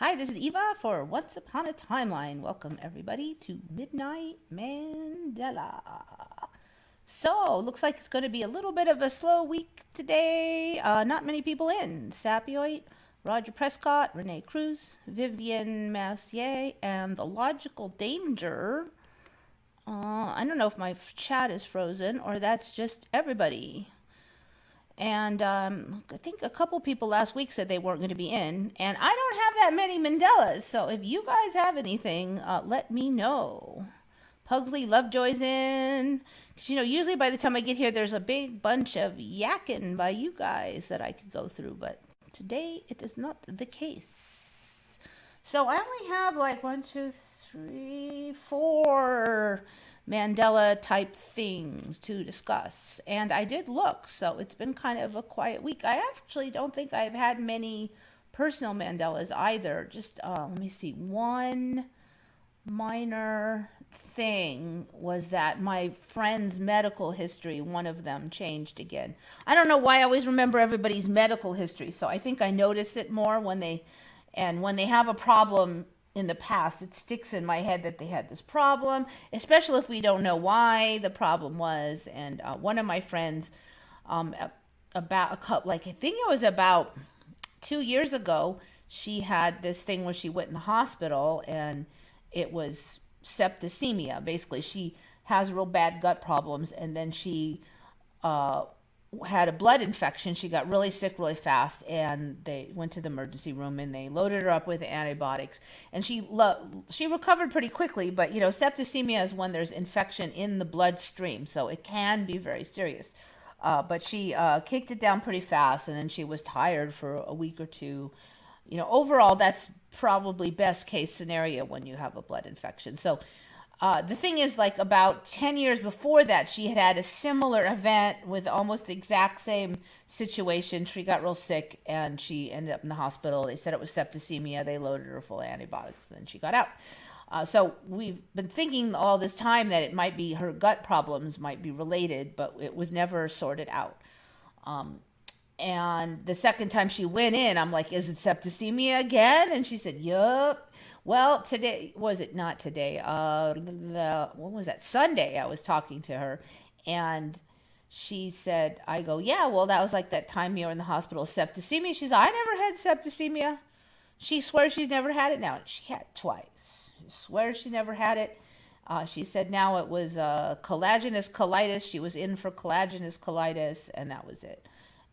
Hi, this is Eva for Once Upon a Timeline. Welcome everybody to Midnight Mandela. So, looks like it's going to be a little bit of a slow week today. Not many people in. Sapioid, Roger Prescott, Renee Cruz, Vivian Massier, and The Logical Danger. I don't know if my chat is frozen or that's just everybody. And I think a couple people last week said they weren't going to be in. And I don't have that many Mandelas. So if you guys have anything, let me know. Pugsley Lovejoy's in. Because, usually by the time I get here, there's a big bunch of yakking by you guys that I could go through. But today, it is not the case. So I only have like 1, 2, 3, 4 Mandela type things to discuss. And I did look, so it's been kind of a quiet week. I actually don't think I've had many personal Mandelas either. Just, let me see, one minor thing was that my friend's medical history, one of them changed again. I don't know why I always remember everybody's medical history, so I think I notice it more when they have a problem in the past. It sticks in my head that they had this problem, especially if we don't know why the problem was. And one of my friends, about a couple, like I think it was about 2 years ago, she had this thing where she went in the hospital and it was septicemia. Basically, she has real bad gut problems, and then she had a blood infection. She got really sick really fast, and they went to the emergency room and they loaded her up with antibiotics, and she recovered pretty quickly. But septicemia is when there's infection in the bloodstream, so it can be very serious. But she kicked it down pretty fast, and then she was tired for a week or two. Overall, that's probably best case scenario when you have a blood infection. So the thing is, like about 10 years before that, she had had a similar event with almost the exact same situation. She got real sick and she ended up in the hospital. They said it was septicemia. They loaded her full of antibiotics, and then she got out. So we've been thinking all this time that it might be her gut problems might be related, but it was never sorted out. And the second time she went in, I'm like, is it septicemia again? And she said, yup. Well, today, was it not today? What was that? Sunday, I was talking to her, and she said, I go, yeah, well, that was like that time you were in the hospital, septicemia. She's like, I never had septicemia. She swears she's never had it now. She had it twice. She swears she never had it. She said now it was collagenous colitis. She was in for collagenous colitis, and that was it.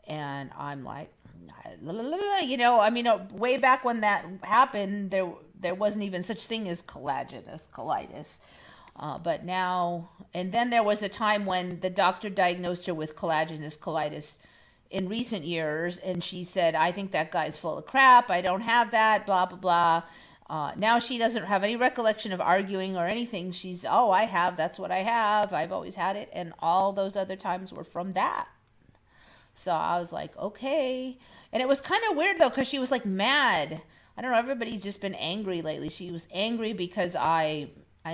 And I'm like, way back when that happened, there wasn't even such thing as collagenous colitis. But now, and then there was a time when the doctor diagnosed her with collagenous colitis in recent years, and she said, I think that guy's full of crap. I don't have that, blah, blah, blah. Now she doesn't have any recollection of arguing or anything. She's, oh, I have, that's what I have. I've always had it. And all those other times were from that. So I was like, okay. And it was kind of weird, though, because she was like mad. I don't know, everybody's just been angry lately. She was angry because I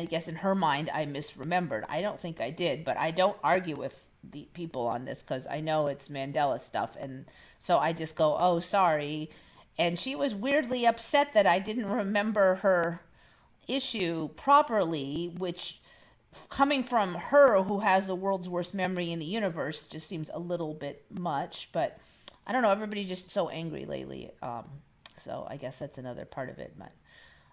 guess in her mind, I misremembered. I don't think I did, but I don't argue with the people on this because I know it's Mandela stuff. And so I just go, oh, sorry. And she was weirdly upset that I didn't remember her issue properly, which coming from her, who has the world's worst memory in the universe, just seems a little bit much. But I don't know, everybody's just so angry lately. So I guess that's another part of it. But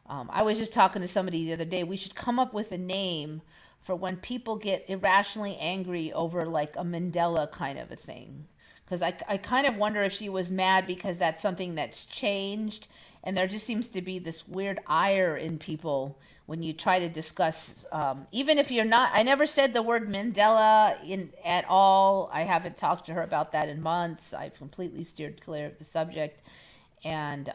I was just talking to somebody the other day. We should come up with a name for when people get irrationally angry over like a Mandela kind of a thing. Because I kind of wonder if she was mad because that's something that's changed. And there just seems to be this weird ire in people when you try to discuss, even if you're not, I never said the word Mandela at all. I haven't talked to her about that in months. I've completely steered clear of the subject. And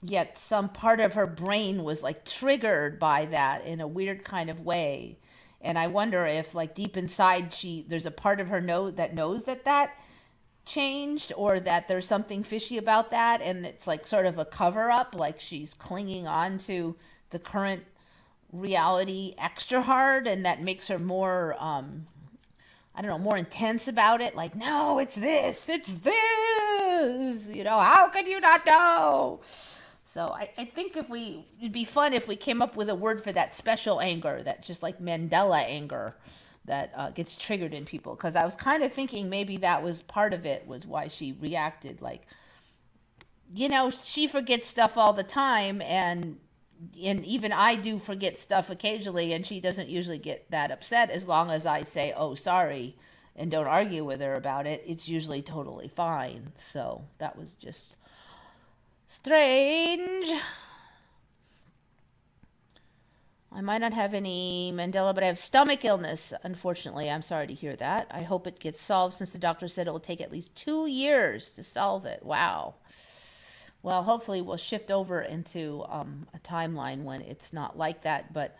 yet some part of her brain was like triggered by that in a weird kind of way. And I wonder if like deep inside there's a part of her that knows that changed, or that there's something fishy about that, and it's like sort of a cover up, like she's clinging on to the current reality extra hard, and that makes her more I don't know, more intense about it. Like, no, it's this. How can you not know? So I think it'd be fun if we came up with a word for that special anger, that just like Mandela anger that gets triggered in people. Because I was kind of thinking maybe that was part of it, was why she reacted. Like, she forgets stuff all the time, and even I do forget stuff occasionally, and she doesn't usually get that upset as long as I say, "Oh, sorry," and don't argue with her about it. It's usually totally fine. So that was just strange. I might not have any Mandela, but I have stomach illness. Unfortunately, I'm sorry to hear that. I hope it gets solved, since the doctor said it will take at least 2 years to solve it. Wow. Well, hopefully we'll shift over into a timeline when it's not like that. But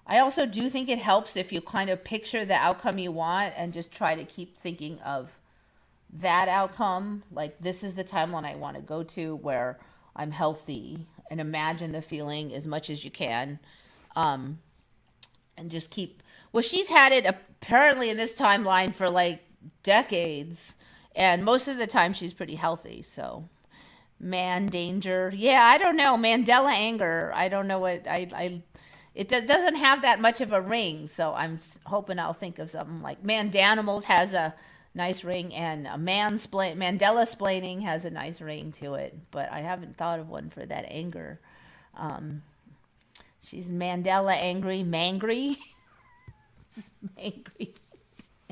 I also do think it helps if you kind of picture the outcome you want and just try to keep thinking of that outcome. Like, this is the timeline I want to go to where I'm healthy, and imagine the feeling as much as you can. And just keep, well, she's had it apparently in this timeline for like decades, and most of the time she's pretty healthy. So man danger, yeah, I don't know, Mandela anger, I don't know what it doesn't have that much of a ring, so I'm hoping I'll think of something like Mandanimals has a nice ring, and a Mandela splaining has a nice ring to it, but I haven't thought of one for that anger. She's Mandela angry, mangry. Mangry.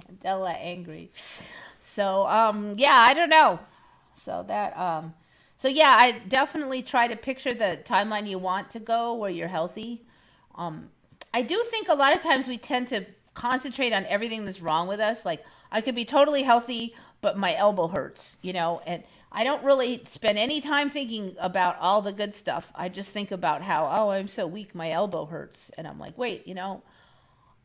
Mandela angry. So, yeah, I don't know. So so yeah, I definitely try to picture the timeline you want to go where you're healthy. I do think a lot of times we tend to concentrate on everything that's wrong with us. Like, I could be totally healthy, but my elbow hurts, and I don't really spend any time thinking about all the good stuff. I just think about how, oh, I'm so weak, my elbow hurts. And I'm like, wait,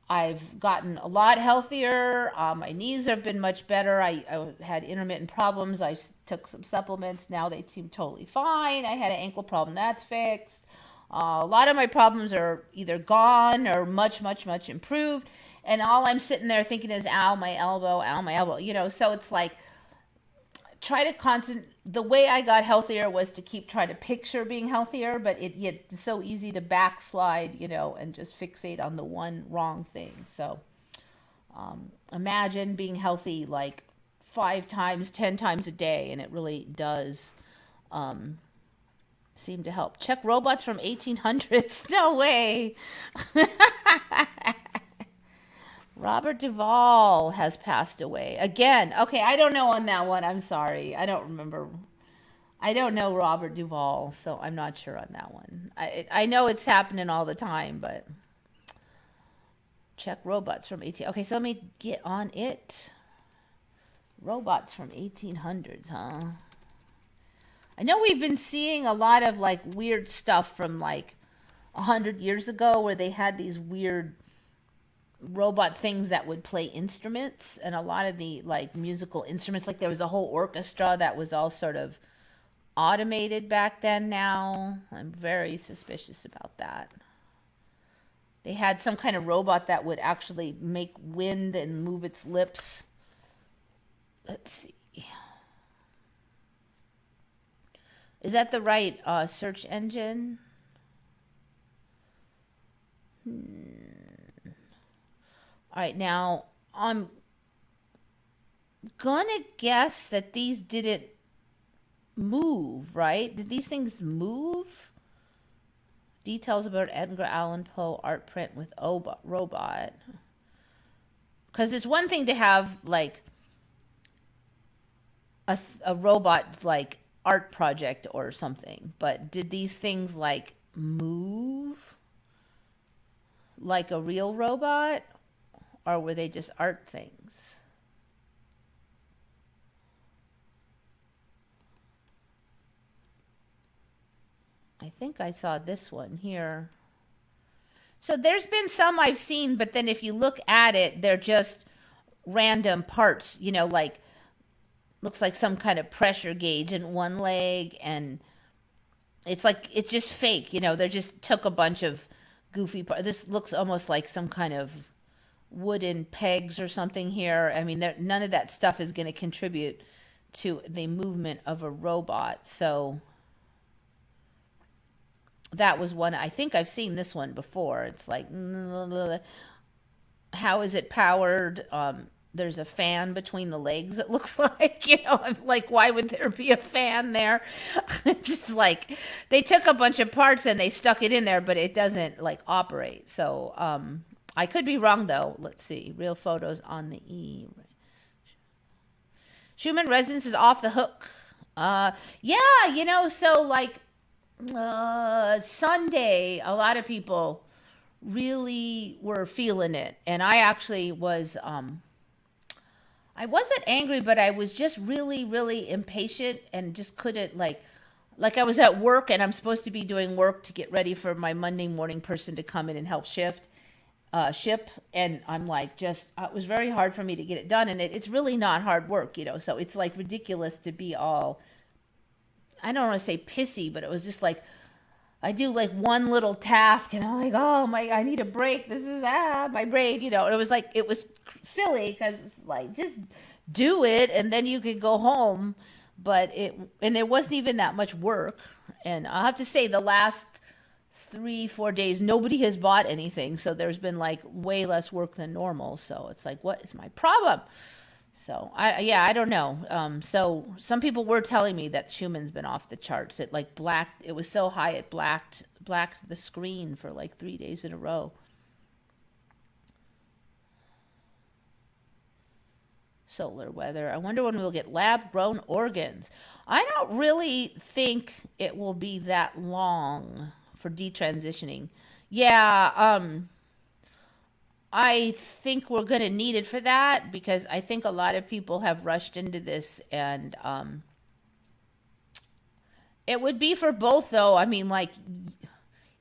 I've gotten a lot healthier. My knees have been much better. I had intermittent problems. I took some supplements. Now they seem totally fine. I had an ankle problem. That's fixed. A lot of my problems are either gone or much, much, much improved. And all I'm sitting there thinking is, ow, my elbow, ow, my elbow. So it's like, try to the way I got healthier was to keep trying to picture being healthier, but it's so easy to backslide, and just fixate on the one wrong thing. So imagine being healthy like 5 times, 10 times a day, and it really does seem to help. Check robots from 1800s. No way. Robert Duvall has passed away. Again, okay, I don't know on that one. I'm sorry. I don't remember. I don't know Robert Duvall, so I'm not sure on that one. I know it's happening all the time, but check robots from 18. Okay, so let me get on it. Robots from 1800s, huh? I know we've been seeing a lot of like weird stuff from like 100 years ago, where they had these weird robot things that would play instruments, and a lot of the like musical instruments, like there was a whole orchestra that was all sort of automated back then. Now I'm very suspicious about that. They had some kind of robot that would actually make wind and move its lips. Let's see, is that the right search engine? All right, now I'm gonna guess that these didn't move, right? Did these things move? Details about Edgar Allan Poe art print with robot. Because it's one thing to have like a robot like art project or something, but did these things like move like a real robot? Or were they just art things? I think I saw this one here. So there's been some I've seen, but then if you look at it, they're just random parts, like looks like some kind of pressure gauge in one leg, and it's like, it's just fake, they just took a bunch of goofy parts. This looks almost like some kind of wooden pegs or something here. I mean, none of that stuff is going to contribute to the movement of a robot. So that was one. I think I've seen this one before. It's like, how is it powered? There's a fan between the legs, it looks like. I'm like, why would there be a fan there? It's just like they took a bunch of parts and they stuck it in there, but it doesn't like operate. So I could be wrong though. Let's see. Real photos on the E. Schumann resonance is off the hook. Yeah, so like Sunday, a lot of people really were feeling it. And I actually was, I wasn't angry, but I was just really, really impatient and just couldn't like I was at work and I'm supposed to be doing work to get ready for my Monday morning person to come in and help ship. And I'm like, it was very hard for me to get it done. And it's really not hard work, so it's like ridiculous to be all, I don't want to say pissy, but it was just like, I do like one little task and I'm like, oh my, I need a break. This is my brain, it was like, it was silly because it's like, just do it and then you could go home. But it wasn't even that much work. And I'll have to say the last 3-4 days, nobody has bought anything. So there's been like way less work than normal. So it's like, what is my problem? So I don't know. So some people were telling me that Schumann's been off the charts. It like it was so high it blacked the screen for like 3 days in a row. Solar weather. I wonder when we'll get lab grown organs. I don't really think it will be that long for detransitioning. Yeah, I think we're going to need it for that because I think a lot of people have rushed into this and it would be for both though. I mean, like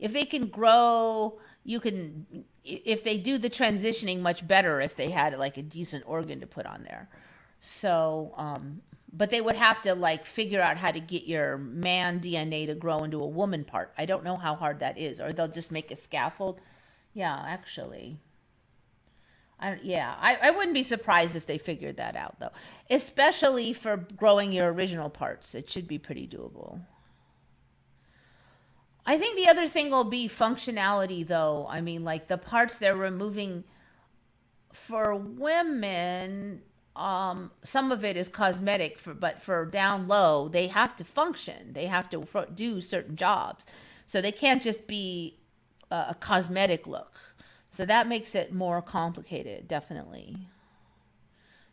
if they can grow, if they do the transitioning much better if they had like a decent organ to put on there. So, but they would have to like figure out how to get your man DNA to grow into a woman part. I don't know how hard that is, or they'll just make a scaffold. Yeah, actually. I wouldn't be surprised if they figured that out though, especially for growing your original parts. It should be pretty doable. I think the other thing will be functionality though. I mean, like the parts they're removing for women, some of it is cosmetic, but for down low, they have to function. They have to do certain jobs. So they can't just be a cosmetic look. So that makes it more complicated, definitely.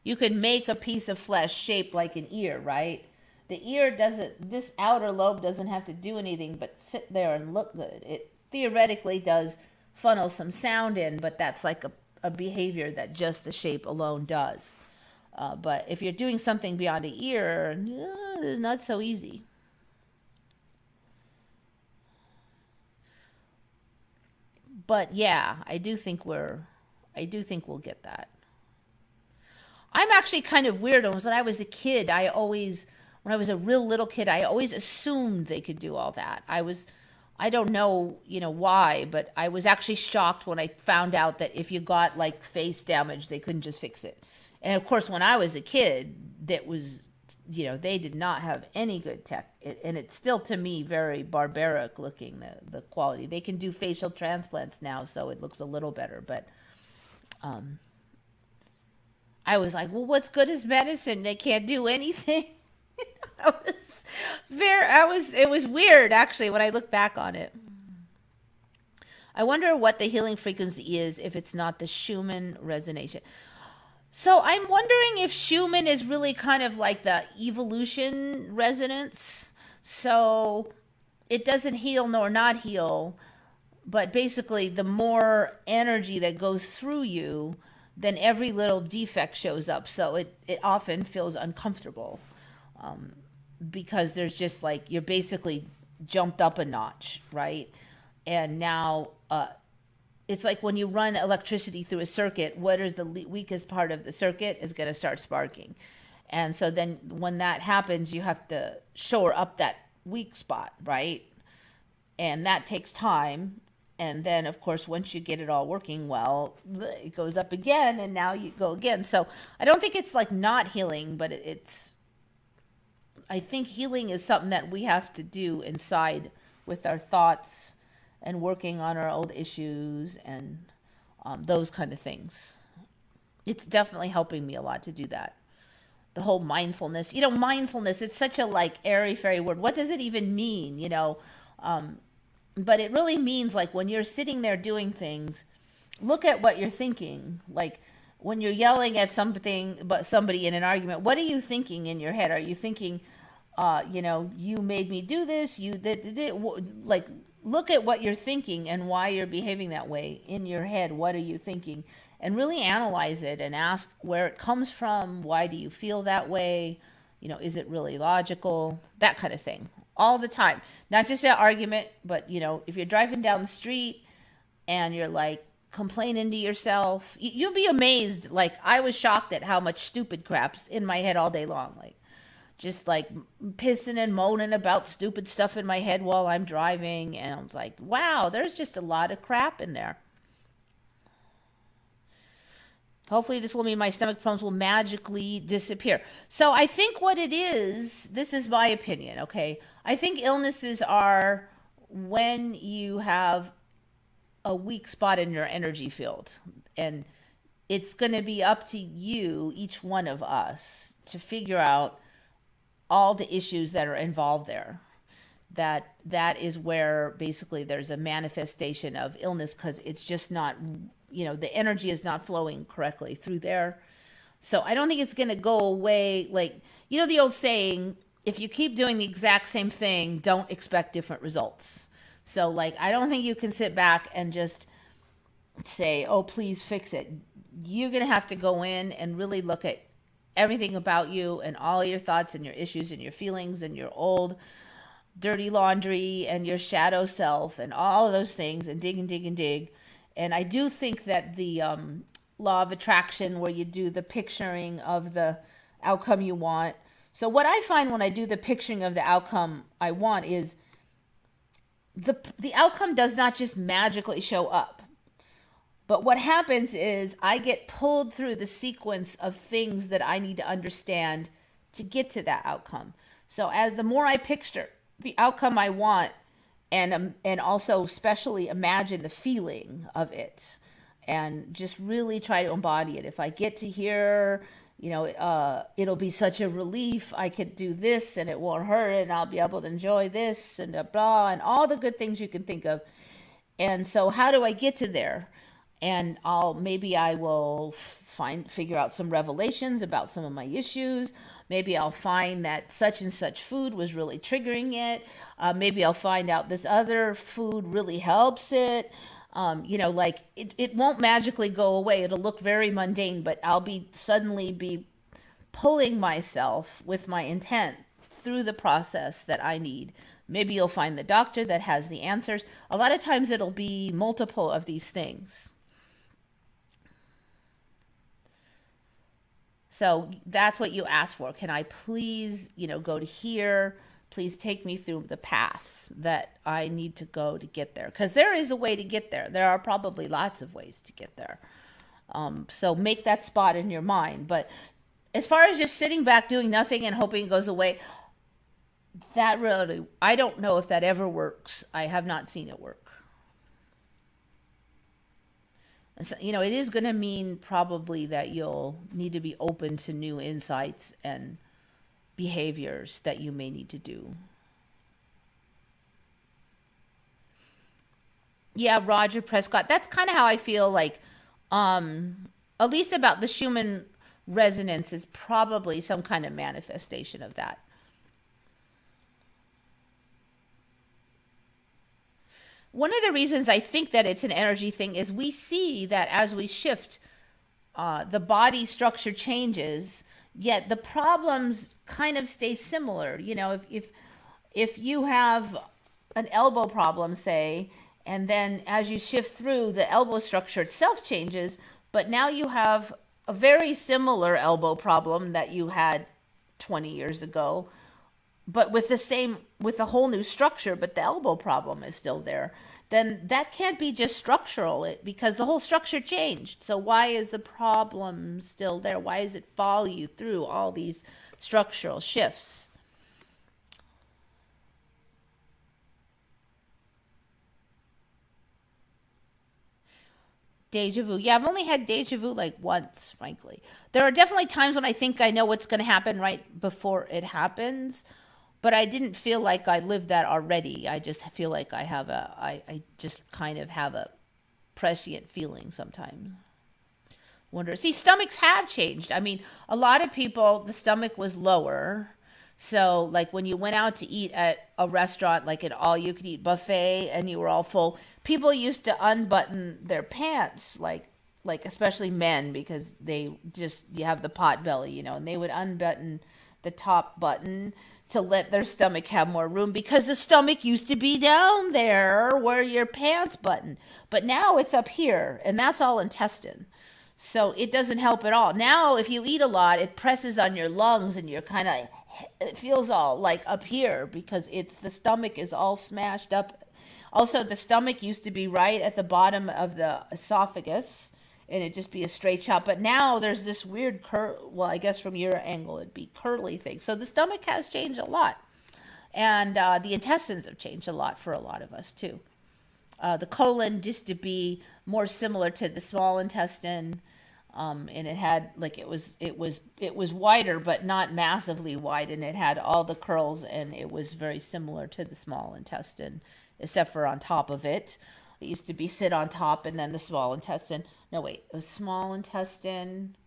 You could make a piece of flesh shaped like an ear, right? The ear this outer lobe doesn't have to do anything but sit there and look good. It theoretically does funnel some sound in, but that's like a behavior that just the shape alone does. But if you're doing something beyond the ear, it's not so easy. But yeah, I do think we'll get that. I'm actually kind of weird. When I was a kid, when I was a real little kid, I always assumed they could do all that. I don't know, why, but I was actually shocked when I found out that if you got like face damage, they couldn't just fix it. And of course, when I was a kid, that was, they did not have any good tech. And it's still, to me, very barbaric looking, the quality. They can do facial transplants now, so it looks a little better. But I was like, well, what's good as medicine? They can't do anything. It was weird, actually, when I look back on it. I wonder what the healing frequency is if it's not the Schumann resonation. So I'm wondering if Schumann is really kind of like the evolution resonance. So it doesn't heal nor not heal, but basically the more energy that goes through you, then every little defect shows up. So it often feels uncomfortable because there's just like, you're basically jumped up a notch, right? And now it's like when you run electricity through a circuit, what is the weakest part of the circuit is going to start sparking. And so then when that happens, you have to shore up that weak spot, right? And that takes time. And then, of course, once you get it all working well, it goes up again, and now you go again. So I don't think it's like not healing, but I think healing is something that we have to do inside with our thoughts and working on our old issues and those kind of things. It's definitely helping me a lot to do that. The whole mindfulness, mindfulness, it's such a like airy fairy word. What does it even mean? But it really means like when you're sitting there doing things, look at what you're thinking. Like when you're yelling at something, but somebody in an argument, what are you thinking in your head? Are you thinking, you made me do this, like look at what you're thinking and why you're behaving that way in your head. What are you thinking? And really analyze it and ask where it comes from. Why do you feel that way? Is it really logical? That kind of thing. All the time. Not just an argument, but, if you're driving down the street and you're like complaining to yourself, you'll be amazed. Like, I was shocked at how much stupid crap's in my head all day long. Like, just like pissing and moaning about stupid stuff in my head while I'm driving. And I was like, wow, there's just a lot of crap in there. Hopefully this will mean my stomach problems will magically disappear. So I think what it is, this is my opinion, okay? I think illnesses are when you have a weak spot in your energy field. And it's going to be up to you, each one of us, to figure out all the issues that are involved there. That is where basically there's a manifestation of illness because it's just not, the energy is not flowing correctly through there. So I don't think it's going to go away. Like, the old saying, if you keep doing the exact same thing, don't expect different results. So like, I don't think you can sit back and just say, oh, please fix it. You're going to have to go in and really look at everything about you and all your thoughts and your issues and your feelings and your old dirty laundry and your shadow self and all of those things and dig and dig and dig. And I do think that the law of attraction, where you do the picturing of the outcome you want. So what I find when I do the picturing of the outcome I want is the outcome does not just magically show up. But what happens is I get pulled through the sequence of things that I need to understand to get to that outcome. So as the more I picture the outcome I want, and also especially imagine the feeling of it, and just really try to embody it. If I get to here, it'll be such a relief. I could do this and it won't hurt, and I'll be able to enjoy this and blah, and all the good things you can think of. And so how do I get to there? And I will figure out some revelations about some of my issues. Maybe I'll find that such and such food was really triggering it. Maybe I'll find out this other food really helps it. It won't magically go away. It'll look very mundane, but I'll suddenly be pulling myself with my intent through the process that I need. Maybe you'll find the doctor that has the answers. A lot of times it'll be multiple of these things. So that's what you ask for. Can I please, go to here? Please take me through the path that I need to go to get there. Because there is a way to get there. There are probably lots of ways to get there. So make that spot in your mind. But as far as just sitting back doing nothing and hoping it goes away, that really, I don't know if that ever works. I have not seen it work. So, it is going to mean probably that you'll need to be open to new insights and behaviors that you may need to do. Yeah, Roger Prescott. That's kind of how I feel like, at least about the Schumann resonance is probably some kind of manifestation of that. One of the reasons I think that it's an energy thing is we see that as we shift, the body structure changes, yet the problems kind of stay similar. If you have an elbow problem, say, and then as you shift through, the elbow structure itself changes, but now you have a very similar elbow problem that you had 20 years ago, but with a whole new structure, but the elbow problem is still there, then that can't be just structural because the whole structure changed. So why is the problem still there? Why does it follow you through all these structural shifts? Deja vu. Yeah, I've only had deja vu like once, frankly. There are definitely times when I think I know what's going to happen right before it happens, but I didn't feel like I lived that already. I just feel like I just kind of have a prescient feeling sometimes. Wonder. See, stomachs have changed. I mean, a lot of people, the stomach was lower. So, like when you went out to eat at a restaurant, like an all you could eat buffet, and you were all full, people used to unbutton their pants, like especially men, because they just you have the pot belly, and they would unbutton the top button to let their stomach have more room because the stomach used to be down there where your pants button, but now it's up here, and that's all intestine. So it doesn't help at all. Now, if you eat a lot, it presses on your lungs and you're kind of, it feels all like up here because it's the stomach is all smashed up. Also, the stomach used to be right at the bottom of the esophagus and it'd just be a straight shot. But now there's this weird well, I guess from your angle, it'd be curly thing. So the stomach has changed a lot. And the intestines have changed a lot for a lot of us too. The colon just to be more similar to the small intestine, and it had like it was wider but not massively wide, and it had all the curls, and it was very similar to the small intestine, except for on top of it. It used to be sit on top, and then the small intestine. No, wait, it was small intestine.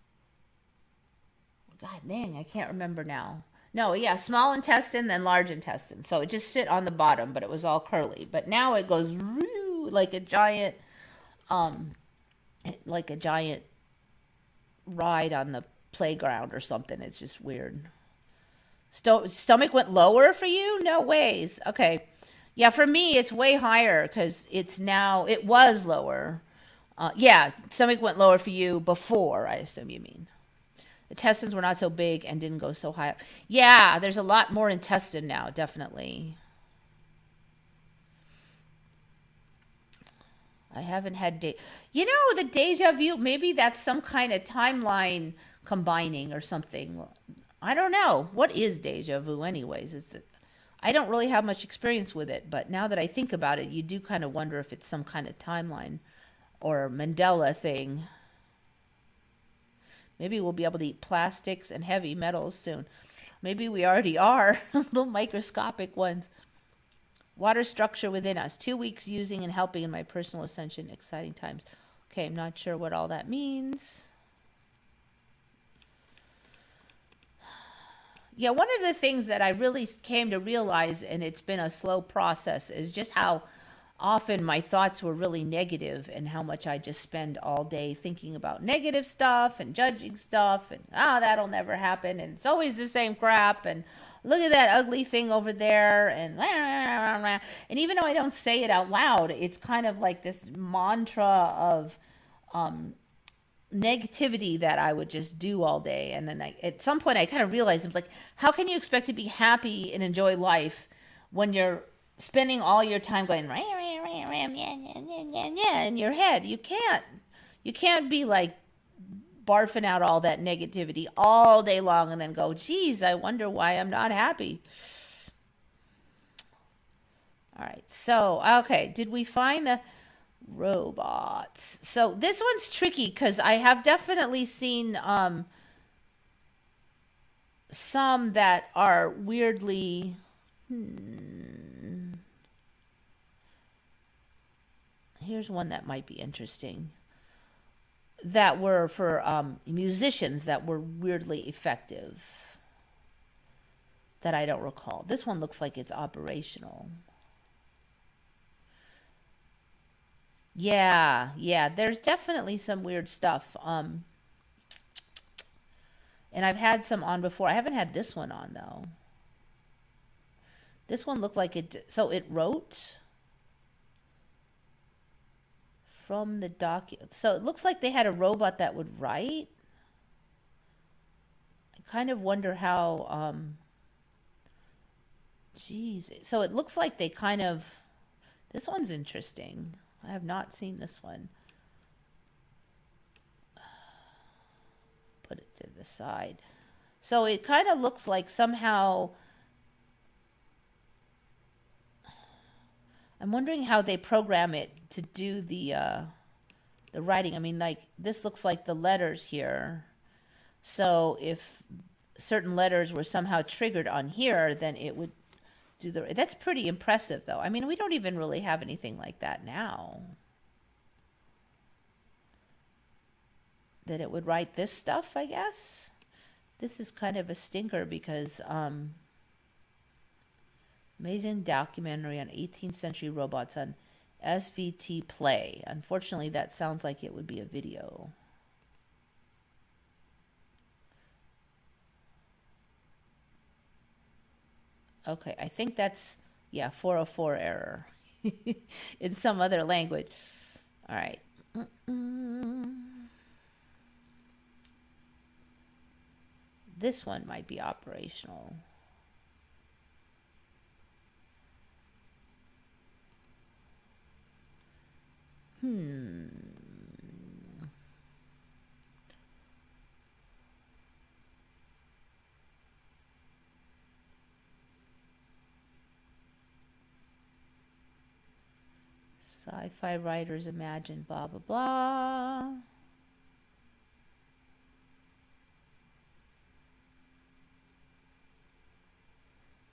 God dang, I can't remember now. No, yeah, small intestine, then large intestine. So it just sit on the bottom, but it was all curly. But now it goes like a giant, ride on the playground or something. It's just weird. Stomach went lower for you? No ways. Okay. Yeah, for me, it's way higher because it was lower. Yeah, stomach went lower for you before, I assume you mean. The intestines were not so big and didn't go so high up. Yeah, there's a lot more intestine now, definitely. I haven't had the deja vu, maybe that's some kind of timeline combining or something. I don't know. What is deja vu anyways? I don't really have much experience with it, but now that I think about it, you do kind of wonder if it's some kind of timeline or Mandela thing. Maybe we'll be able to eat plastics and heavy metals soon. Maybe we already are, little microscopic ones. Water structure within us. 2 weeks using and helping in my personal ascension. Exciting times. Okay, I'm not sure what all that means. Yeah, one of the things that I really came to realize, and it's been a slow process, is just how often my thoughts were really negative and how much I just spend all day thinking about negative stuff and judging stuff and that'll never happen and it's always the same crap and look at that ugly thing over there and even though I don't say it out loud, it's kind of like this mantra of negativity that I would just do all day. And then at some point I kind of realized, I'm like, how can you expect to be happy and enjoy life when you're spending all your time going in your head? You can't be like barfing out all that negativity all day long and then go, geez, I wonder why I'm not happy. All right, so okay, did we find the robots? So this one's tricky because I have definitely seen some that are weirdly here's one that might be interesting, that were for musicians that were weirdly effective that I don't recall. This one looks like it's operational. Yeah, there's definitely some weird stuff. And I've had some on before. I haven't had this one on though. This one looked like so it wrote from the document. So it looks like they had a robot that would write. I kind of wonder how, geez. So it looks like they kind of, this one's interesting. I have not seen this one. Put it to the side. So it kind of looks like somehow, I'm wondering how they program it to do the the writing. I mean, like, this looks like the letters here. So if certain letters were somehow triggered on here, then it would do the, that's pretty impressive though. I mean, we don't even really have anything like that now. That it would write this stuff, I guess. This is kind of a stinker because amazing documentary on 18th century robots on SVT Play. Unfortunately, that sounds like it would be a video. Okay, I think that's, yeah, 404 error in some other language. All right. This one might be operational. Sci-fi writers imagine blah, blah, blah.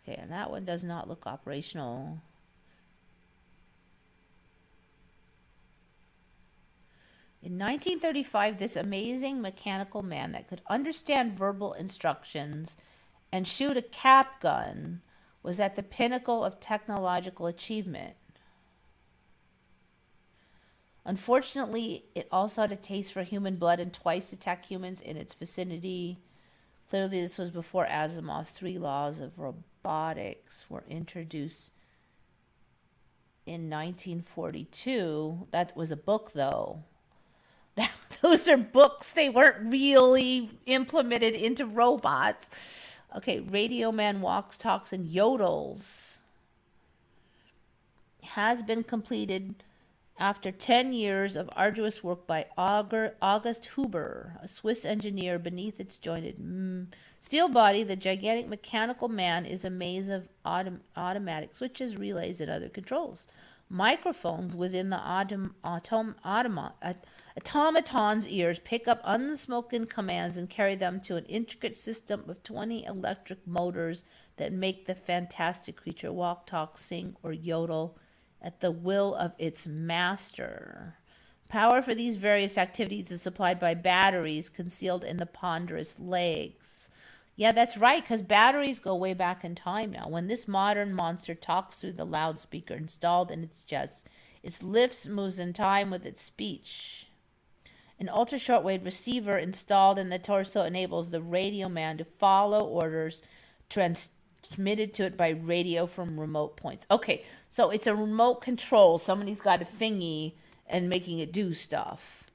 Okay, and that one does not look operational. In 1935, this amazing mechanical man that could understand verbal instructions and shoot a cap gun was at the pinnacle of technological achievement. Unfortunately, it also had a taste for human blood and twice attacked humans in its vicinity. Clearly, this was before Asimov's 3 laws of robotics were introduced in 1942. That was a book, though. Those are books. They weren't really implemented into robots. Okay, Radio Man walks, talks, and yodels. Has been completed after 10 years of arduous work by August Huber, a Swiss engineer. Beneath its jointed steel body, the gigantic mechanical man is a maze of automatic switches, relays, and other controls. Microphones within the automaton's ears pick up unspoken commands and carry them to an intricate system of 20 electric motors that make the fantastic creature walk, talk, sing, or yodel at the will of its master. Power for these various activities is supplied by batteries concealed in the ponderous legs. Yeah, that's right, because batteries go way back in time now. When this modern monster talks through the loudspeaker installed in its chest, its lips moves in time with its speech. An ultra-shortwave receiver installed in the torso enables the radio man to follow orders transmitted to it by radio from remote points. Okay, so it's a remote control. Somebody's got a thingy and making it do stuff.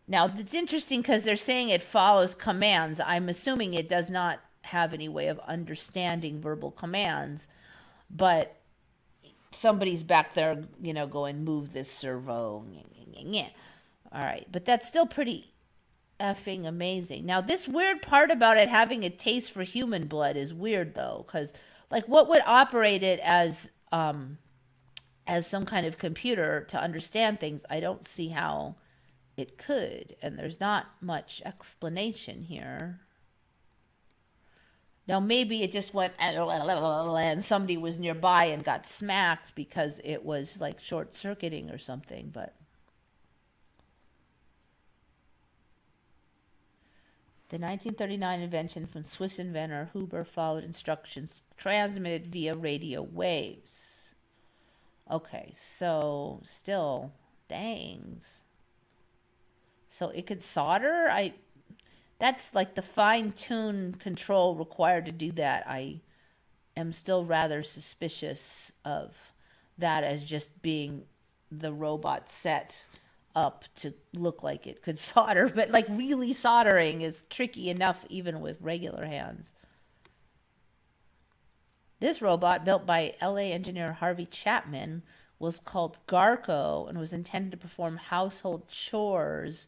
Now, it's interesting because they're saying it follows commands. I'm assuming it does not have any way of understanding verbal commands, but somebody's back there, you know, going, move this servo. All right, but that's still pretty effing amazing. Now, this weird part about it having a taste for human blood is weird, though, because, like, what would operate it as some kind of computer to understand things? I don't see how it could, and there's not much explanation here. Now, maybe it just went and somebody was nearby and got smacked because it was like short-circuiting or something, but the 1939 invention from Swiss inventor Huber followed instructions transmitted via radio waves. Okay, so still, dangs. So it could solder? That's like the fine-tuned control required to do that. I am still rather suspicious of that as just being the robot set up to look like it could solder. But like really soldering is tricky enough even with regular hands. This robot, built by LA engineer Harvey Chapman, was called Garco and was intended to perform household chores.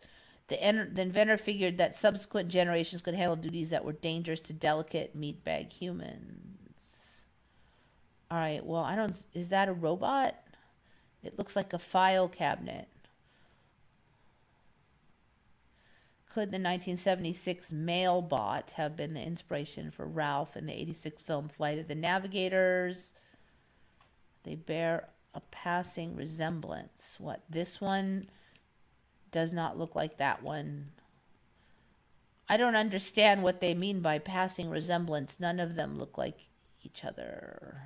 The inventor figured that subsequent generations could handle duties that were dangerous to delicate meatbag humans. All right, well, is that a robot? It looks like a file cabinet. Could the 1976 mail bot have been the inspiration for Ralph in the 86 film Flight of the Navigators? They bear a passing resemblance. What? This one does not look like that one. I don't understand what they mean by passing resemblance. None of them look like each other.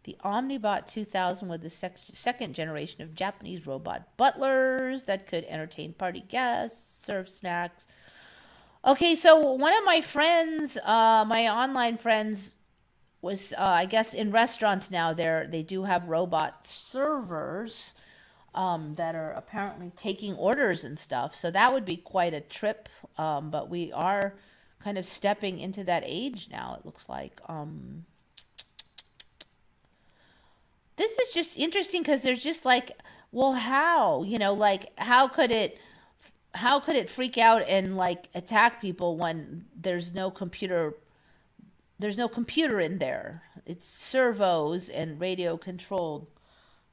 The Omnibot 2000 was the second generation of Japanese robot butlers that could entertain party guests, serve snacks. Okay, so one of my friends, my online friends, was I guess in restaurants now. They do have robot servers that are apparently taking orders and stuff. So that would be quite a trip. But we are kind of stepping into that age now. It looks like. This is just interesting because there's just like, well, how, like how could it freak out and like attack people when there's no computer in there. It's servos and radio controlled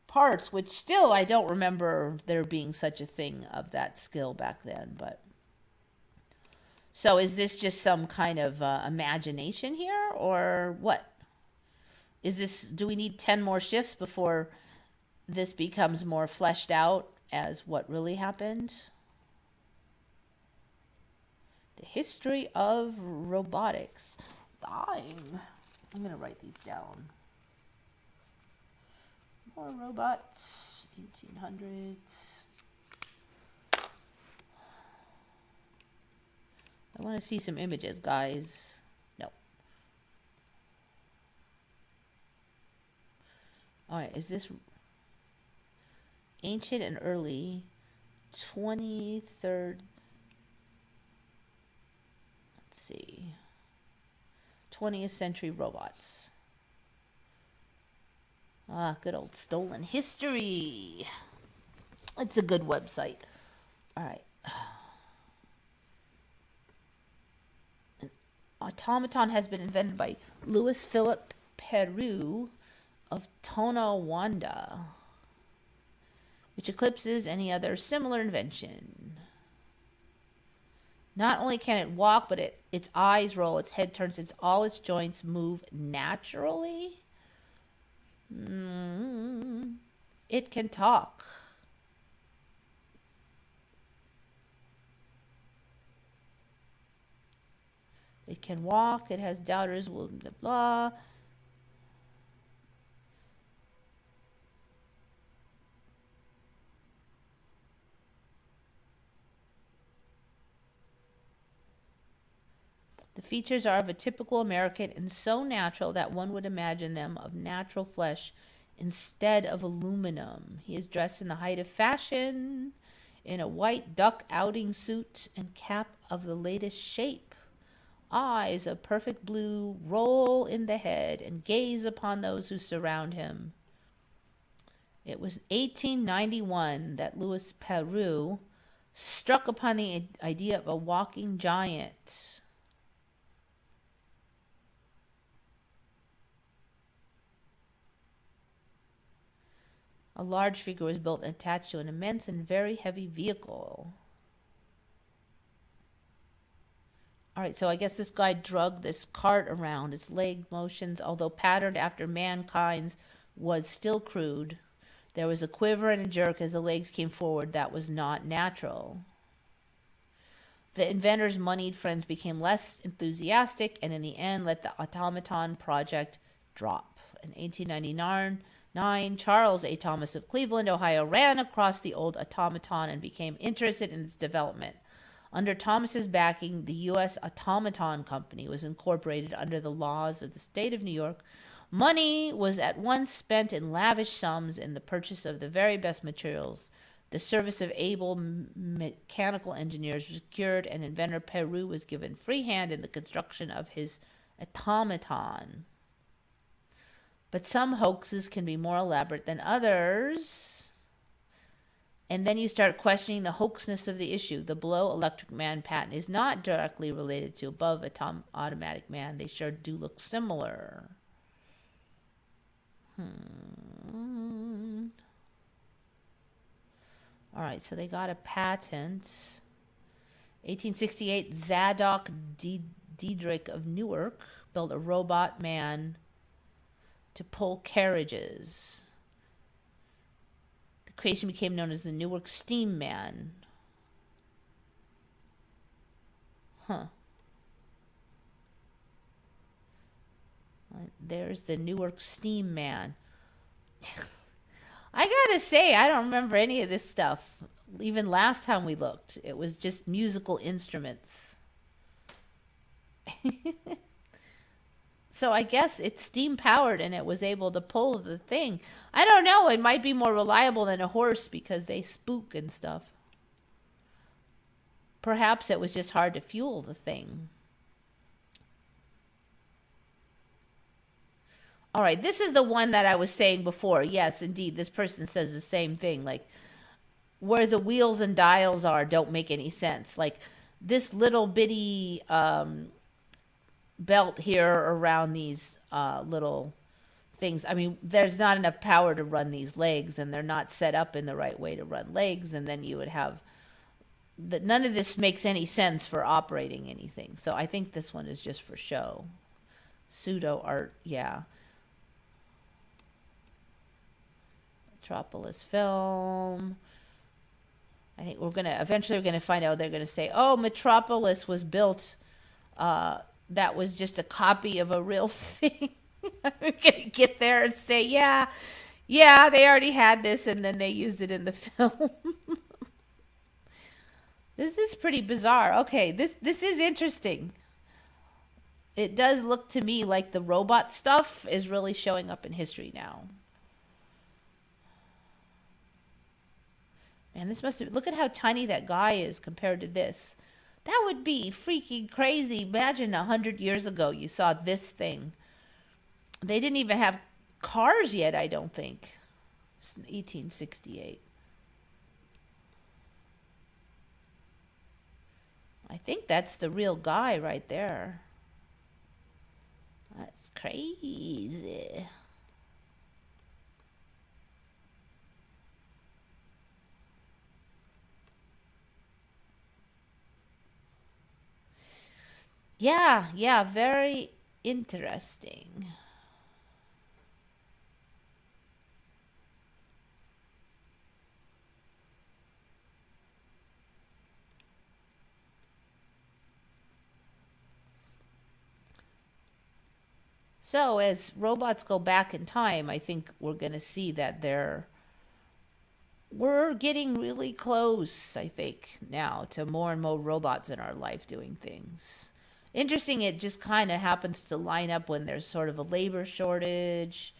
parts, which still I don't remember there being such a thing of that skill back then. But so is this just some kind of imagination here, or what? Do we need 10 more shifts before this becomes more fleshed out as what really happened? The history of robotics. Dying. I'm going to write these down. More robots, 1800s. I want to see some images, guys. No. All right, is this ancient and early 23rd? Let's see. 20th century robots. Ah, good old Stolen History. It's a good website. All right. An automaton has been invented by Louis Philippe Peru of Tonawanda, which eclipses any other similar invention. Not only can it walk, but its eyes roll, its head turns, all its joints move naturally. It can talk. It can walk. It has doubters. Blah, blah, blah. The features are of a typical American and so natural that one would imagine them of natural flesh instead of aluminum. He is dressed in the height of fashion in a white duck outing suit and cap of the latest shape. Eyes of perfect blue roll in the head and gaze upon those who surround him. It was 1891 that Louis Peru struck upon the idea of a walking giant. A large figure was built and attached to an immense and very heavy vehicle. All right, so I guess this guy drug this cart around. Its leg motions, although patterned after mankind's, was still crude. There was a quiver and a jerk as the legs came forward that was not natural. The inventor's moneyed friends became less enthusiastic and in the end let the automaton project drop. In 1899, Charles A. Thomas of Cleveland, Ohio, ran across the old automaton and became interested in its development. Under Thomas's backing, the U.S. Automaton Company was incorporated under the laws of the state of New York. Money was at once spent in lavish sums in the purchase of the very best materials. The service of able mechanical engineers was secured, and inventor Peru was given free hand in the construction of his automaton. But some hoaxes can be more elaborate than others. And then you start questioning the hoaxness of the issue. The below electric man patent is not directly related to above automatic man. They sure do look similar. All right, so they got a patent. 1868, Zadok Diedrich of Newark built a robot man to pull carriages. The creation became known as the Newark Steam Man. Huh. There's the Newark Steam Man. I gotta say, I don't remember any of this stuff. Even last time we looked, it was just musical instruments. So I guess it's steam powered and it was able to pull the thing. I don't know. It might be more reliable than a horse because they spook and stuff. Perhaps it was just hard to fuel the thing. All right, this is the one that I was saying before. Yes, indeed, this person says the same thing. Like, where the wheels and dials are don't make any sense. Like, this little bitty belt here around these little things. I mean, there's not enough power to run these legs, and they're not set up in the right way to run legs, and then you would have... none of this makes any sense for operating anything. So I think this one is just for show. Pseudo art, yeah. Metropolis film. I think eventually we're gonna find out. They're gonna say, oh, Metropolis was built, that was just a copy of a real thing. We're gonna get there and say, yeah, they already had this and then they used it in the film. This is pretty bizarre. Okay, this is interesting. It does look to me like the robot stuff is really showing up in history now. Man, this must have... Look at how tiny that guy is compared to this. That would be freaking crazy. Imagine 100 years ago you saw this thing. They didn't even have cars yet, I don't think. It's 1868. I think that's the real guy right there. That's crazy. Yeah, very interesting. So as robots go back in time, I think we're going to see that we're getting really close, I think, now to more and more robots in our life doing things. Interesting, it just kind of happens to line up when there's sort of a labor shortage.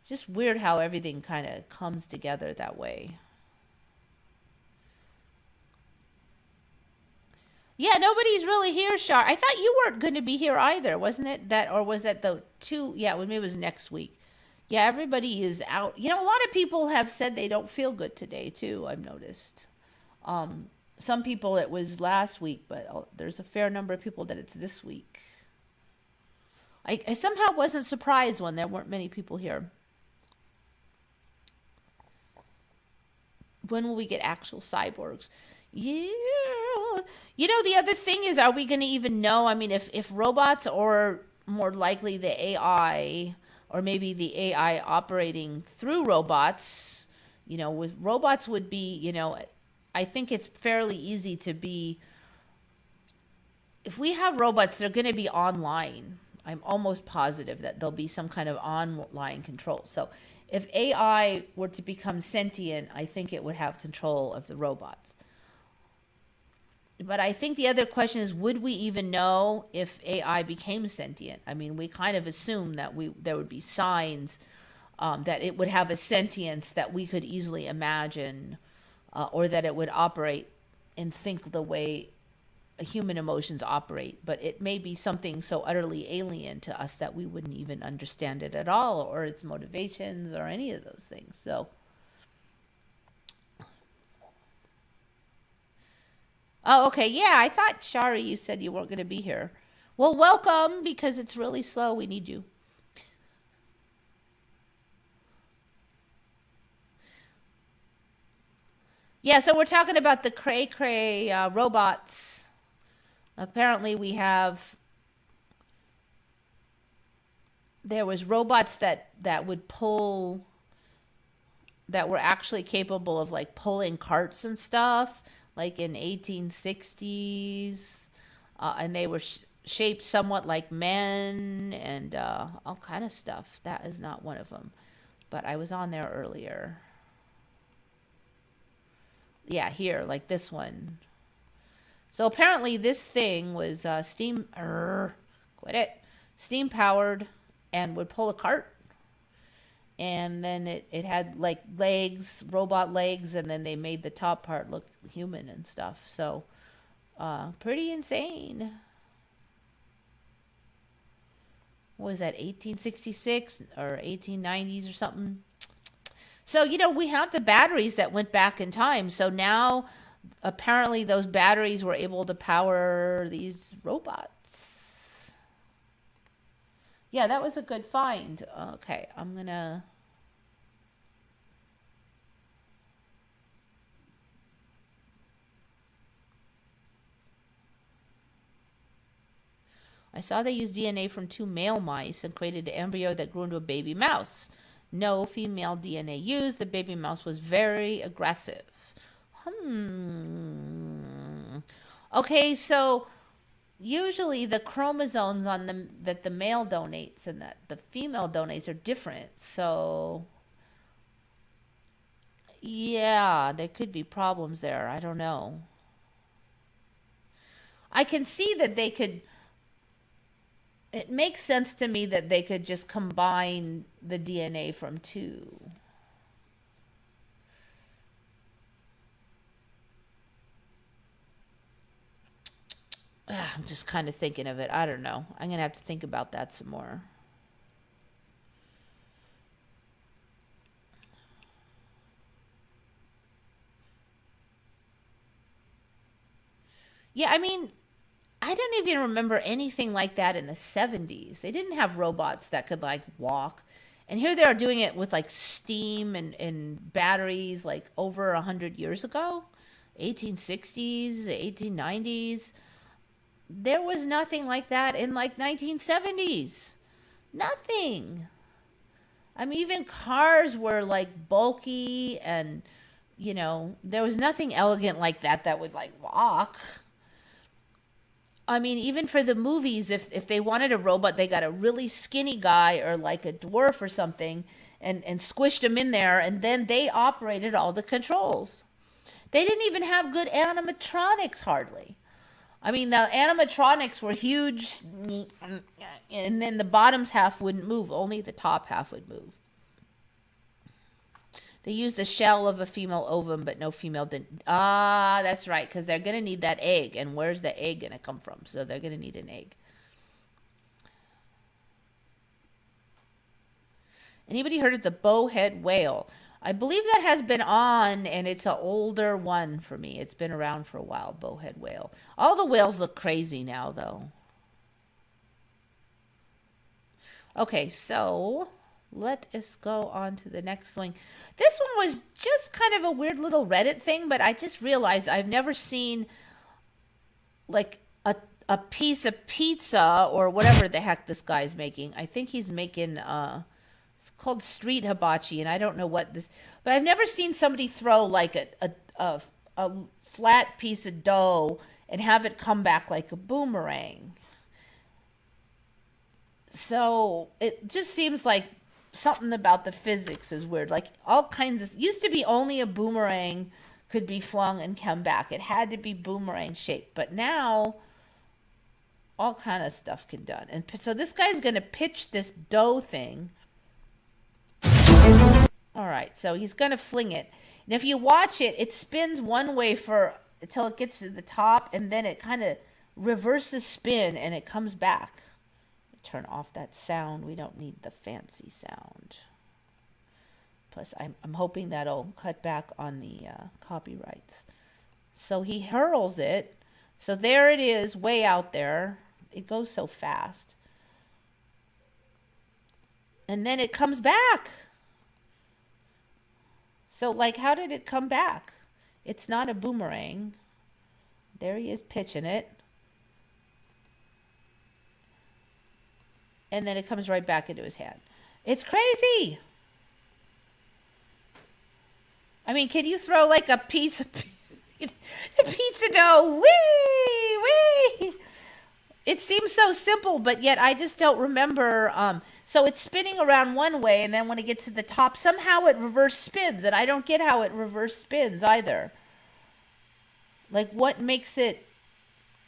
Just weird how everything kind of comes together that way. Yeah, nobody's really here, Shar. I thought you weren't going to be here either, wasn't it? Or was that the two? Yeah, well, maybe it was next week. Yeah, everybody is out. You know, a lot of people have said they don't feel good today, too, I've noticed. Some people it was last week, but there's a fair number of people that it's this week. I somehow wasn't surprised when there weren't many people here. When will we get actual cyborgs? Yeah. You know, the other thing is, are we going to even know? I mean, if robots, or more likely the AI, or maybe the AI operating through robots, you know, with robots would be, you know, I think it's fairly easy to be, if we have robots, they're going to be online. I'm almost positive that there'll be some kind of online control. So if AI were to become sentient, I think it would have control of the robots. But I think the other question is, would we even know if AI became sentient? I mean, we kind of assume that there would be signs that it would have a sentience that we could easily imagine, or that it would operate and think the way human emotions operate. But it may be something so utterly alien to us that we wouldn't even understand it at all, or its motivations, or any of those things. So... Oh, okay. Yeah, I thought, Shari, you said you weren't going to be here. Well, welcome, because it's really slow. We need you. Yeah, so we're talking about the cray cray robots. Apparently, there was robots that would pull, that were actually capable of like pulling carts and stuff, like in 1860s, and they were shaped somewhat like men and all kind of stuff. That is not one of them, but I was on there earlier. Yeah, here, like this one. So apparently this thing was quit it, steam powered, and would pull a cart. And then it had like legs, robot legs, and then they made the top part look human and stuff. So pretty insane. What was that, 1866 or 1890s or something? So, we have the batteries that went back in time. So now apparently those batteries were able to power these robots. Yeah, that was a good find. Okay, I'm gonna... I saw they used DNA from 2 male mice and created an embryo that grew into a baby mouse. No female DNA used. The baby mouse was very aggressive. Okay, so usually the chromosomes on them that the male donates and that the female donates are different. So yeah, there could be problems there. I don't know. I can see that they could... It makes sense to me that they could just combine the DNA from 2. I'm just kind of thinking of it. I don't know. I'm going to have to think about that some more. Yeah, I mean, I don't even remember anything like that in the 70s. They didn't have robots that could like walk. And here they are doing it with like steam and batteries like over 100 years ago, 1860s, 1890s. There was nothing like that in like 1970s. Nothing. I mean, even cars were like bulky and, there was nothing elegant like that would like walk. I mean, even for the movies, if they wanted a robot, they got a really skinny guy or like a dwarf or something and squished him in there, and then they operated all the controls. They didn't even have good animatronics, hardly. I mean, the animatronics were huge, and then the bottom's half wouldn't move, only the top half would move. They used the shell of a female ovum, but no female didn't. Ah, that's right, because they're going to need that egg. And where's the egg going to come from? So they're going to need an egg. Anybody heard of the bowhead whale? I believe that has been on, and it's an older one for me. It's been around for a while, bowhead whale. All the whales look crazy now, though. Okay, so let us go on to the next one. This one was just kind of a weird little Reddit thing, but I just realized I've never seen like a piece of pizza or whatever the heck this guy's making. I think he's making it's called street hibachi, and I don't know what this, but I've never seen somebody throw like a flat piece of dough and have it come back like a boomerang. So it just seems like something about the physics is weird. Like all kinds of... Used to be only a boomerang could be flung and come back. It had to be boomerang shaped. But now all kind of stuff can done. And so this guy's going to pitch this dough thing. All right, so he's going to fling it. And if you watch it, it spins one way for until it gets to the top, and then it kind of reverses spin and it comes back. Turn off that sound. We don't need the fancy sound. Plus, I'm hoping that'll cut back on the copyrights. So he hurls it. So there it is, way out there. It goes so fast. And then it comes back. So, like, how did it come back? It's not a boomerang. There he is pitching it. And then it comes right back into his hand. It's crazy. I mean, can you throw like a piece of pizza dough? Wee! It seems so simple, but yet I just don't remember. So it's spinning around one way, and then when it gets to the top, somehow it reverse spins, and I don't get how it reverse spins either. Like, what makes it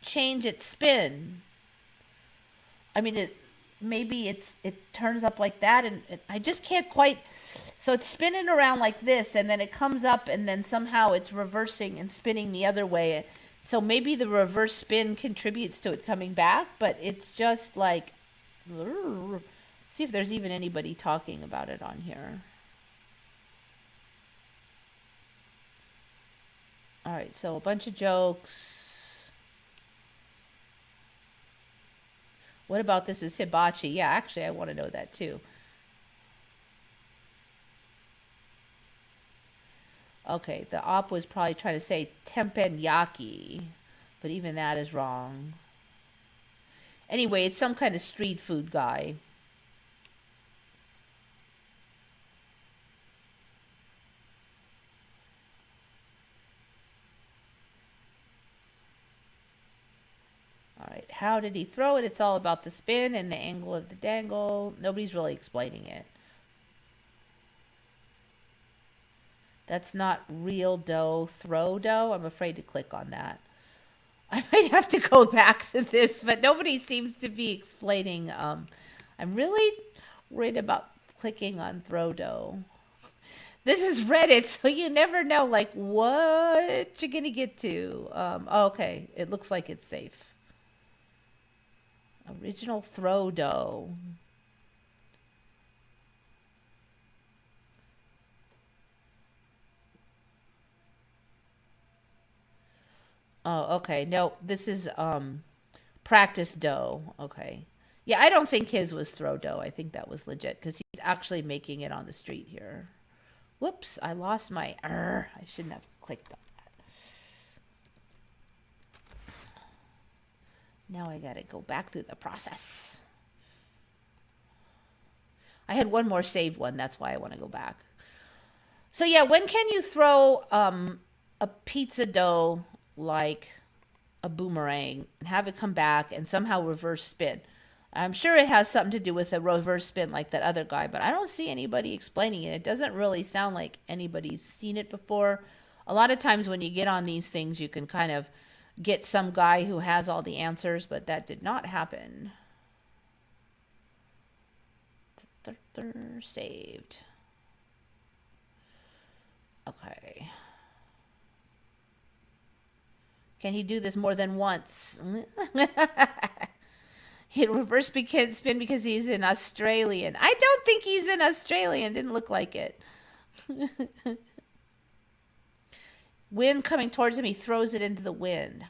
change its spin? I mean, maybe it turns up like that, and I just can't quite. So it's spinning around like this, and then it comes up, and then somehow it's reversing and spinning the other way. So maybe the reverse spin contributes to it coming back, but it's just like, see if there's even anybody talking about it on here. All right, so a bunch of jokes. What about this is hibachi? Yeah, actually, I want to know that too. Okay, the op was probably trying to say teppanyaki, but even that is wrong. Anyway, it's some kind of street food guy. All right, how did he throw it? It's all about the spin and the angle of the dangle. Nobody's really explaining it. That's not real dough, throw dough. I'm afraid to click on that. I might have to go back to this, but nobody seems to be explaining. I'm really worried about clicking on throw dough. This is Reddit, so you never know, like, what you're going to get to. Okay, it looks like it's safe. Original throw dough. Oh, okay. No, this is practice dough. Okay. Yeah, I don't think his was throw dough. I think that was legit because he's actually making it on the street here. Whoops, I lost my I shouldn't have clicked on that. Now I gotta go back through the process. I had one more saved one. That's why I want to go back. So yeah, when can you throw a pizza dough like a boomerang and have it come back and somehow reverse spin? I'm sure it has something to do with a reverse spin like that other guy, but I don't see anybody explaining it. It doesn't really sound like anybody's seen it before. A lot of times when you get on these things, you can kind of get some guy who has all the answers, but that did not happen. Saved. Okay. Can he do this more than once? He reverse spin because he's an Australian. I don't think he's an Australian. Didn't look like it. Wind coming towards him, he throws it into the wind.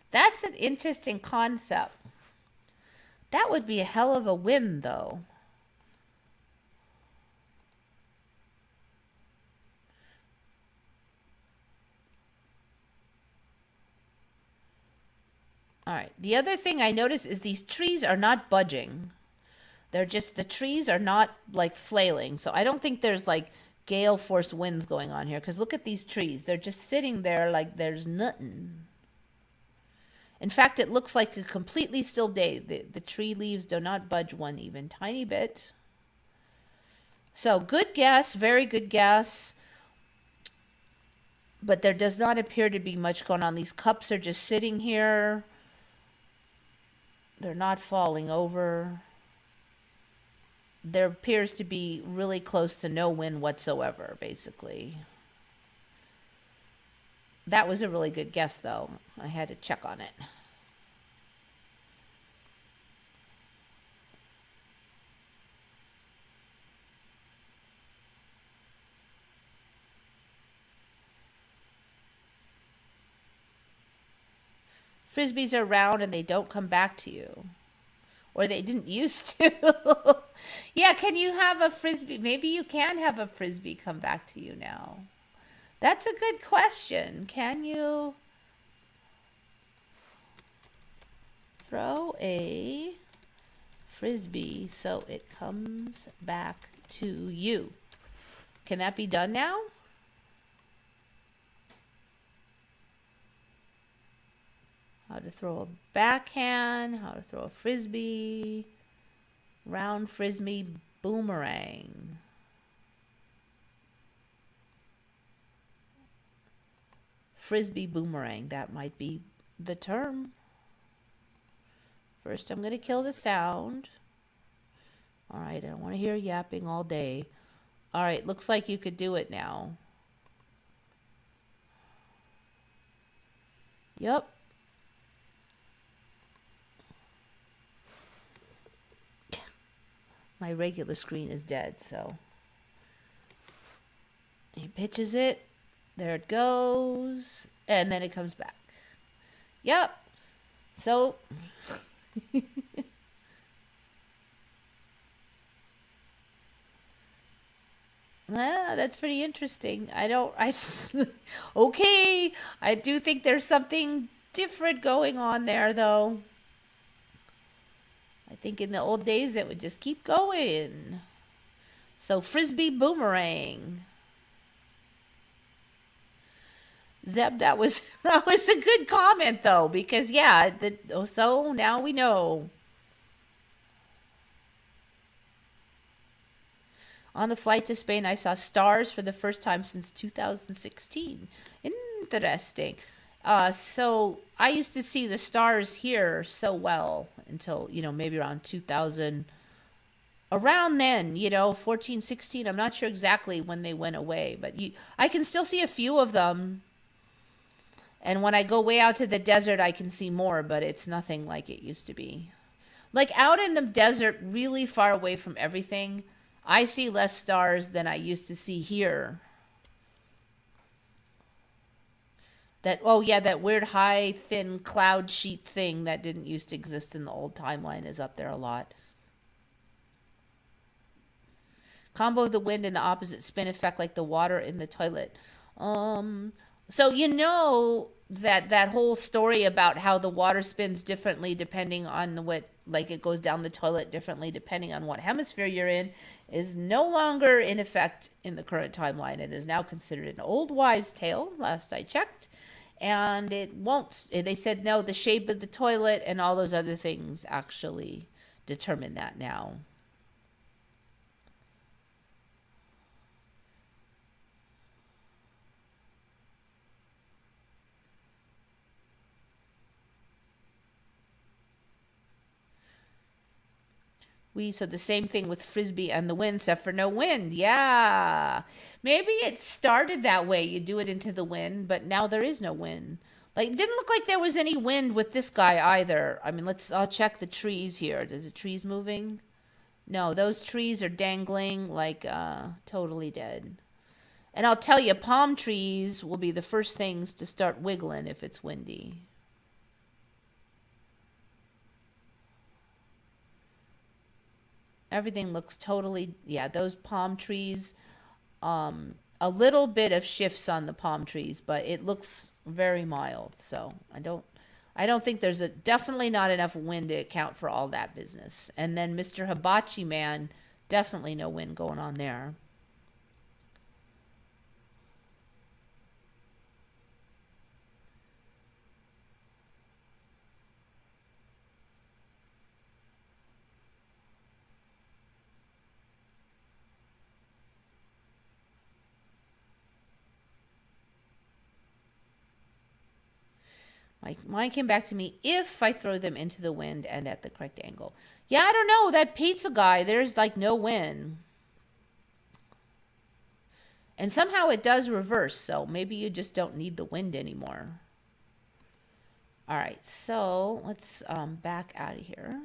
That's an interesting concept. That would be a hell of a wind, though. All right. The other thing I noticed is these trees are not budging. They're just, the trees are not like flailing. So I don't think there's like gale force winds going on here. Because look at these trees. They're just sitting there like there's nothing. In fact, it looks like a completely still day. The tree leaves do not budge one even tiny bit. So good guess. Very good guess. But there does not appear to be much going on. These cups are just sitting here. They're not falling over. There appears to be really close to no wind whatsoever, basically. That was a really good guess, though. I had to check on it. Frisbees are round and they don't come back to you. Or they didn't used to. Yeah, can you have a frisbee? Maybe you can have a frisbee come back to you now. That's a good question. Can you throw a frisbee so it comes back to you? Can that be done now? How to throw a backhand, how to throw a frisbee, round frisbee boomerang. Frisbee boomerang, that might be the term. First, I'm going to kill the sound. All right, I don't want to hear yapping all day. All right, looks like you could do it now. Yep. My regular screen is dead, so. He pitches it. There it goes. And then it comes back. Yep. So. That's pretty interesting. Okay. I do think there's something different going on there, though. I think in the old days it would just keep going. So, frisbee boomerang. Zeb, that was a good comment though, because yeah, so now we know. On the flight to Spain, I saw stars for the first time since 2016. Interesting. So I used to see the stars here so well until, maybe around 2000. Around then, 14, 16. I'm not sure exactly when they went away, but I can still see a few of them. And when I go way out to the desert, I can see more, but it's nothing like it used to be. Like out in the desert, really far away from everything, I see less stars than I used to see here. That weird high, thin cloud sheet thing that didn't used to exist in the old timeline is up there a lot. Combo of the wind and the opposite spin effect like the water in the toilet. So that whole story about how the water spins differently depending on it goes down the toilet differently depending on what hemisphere you're in is no longer in effect in the current timeline. It is now considered an old wives' tale, last I checked. And it won't. They said no, the shape of the toilet and all those other things actually determine that now. We said the same thing with frisbee and the wind, except for no wind. Yeah. Maybe it started that way. You do it into the wind, but now there is no wind. Like, it didn't look like there was any wind with this guy either. I mean, I'll check the trees here. Is the trees moving? No, those trees are dangling like totally dead. And I'll tell you, palm trees will be the first things to start wiggling if it's windy. Everything looks totally, yeah, those palm trees, a little bit of shifts on the palm trees, but it looks very mild. So I don't think there's definitely not enough wind to account for all that business. And then Mr. Hibachi Man, definitely no wind going on there. Mine came back to me if I throw them into the wind and at the correct angle. Yeah, I don't know. That pizza guy, there's like no wind. And somehow it does reverse, so maybe you just don't need the wind anymore. All right, so let's back out of here.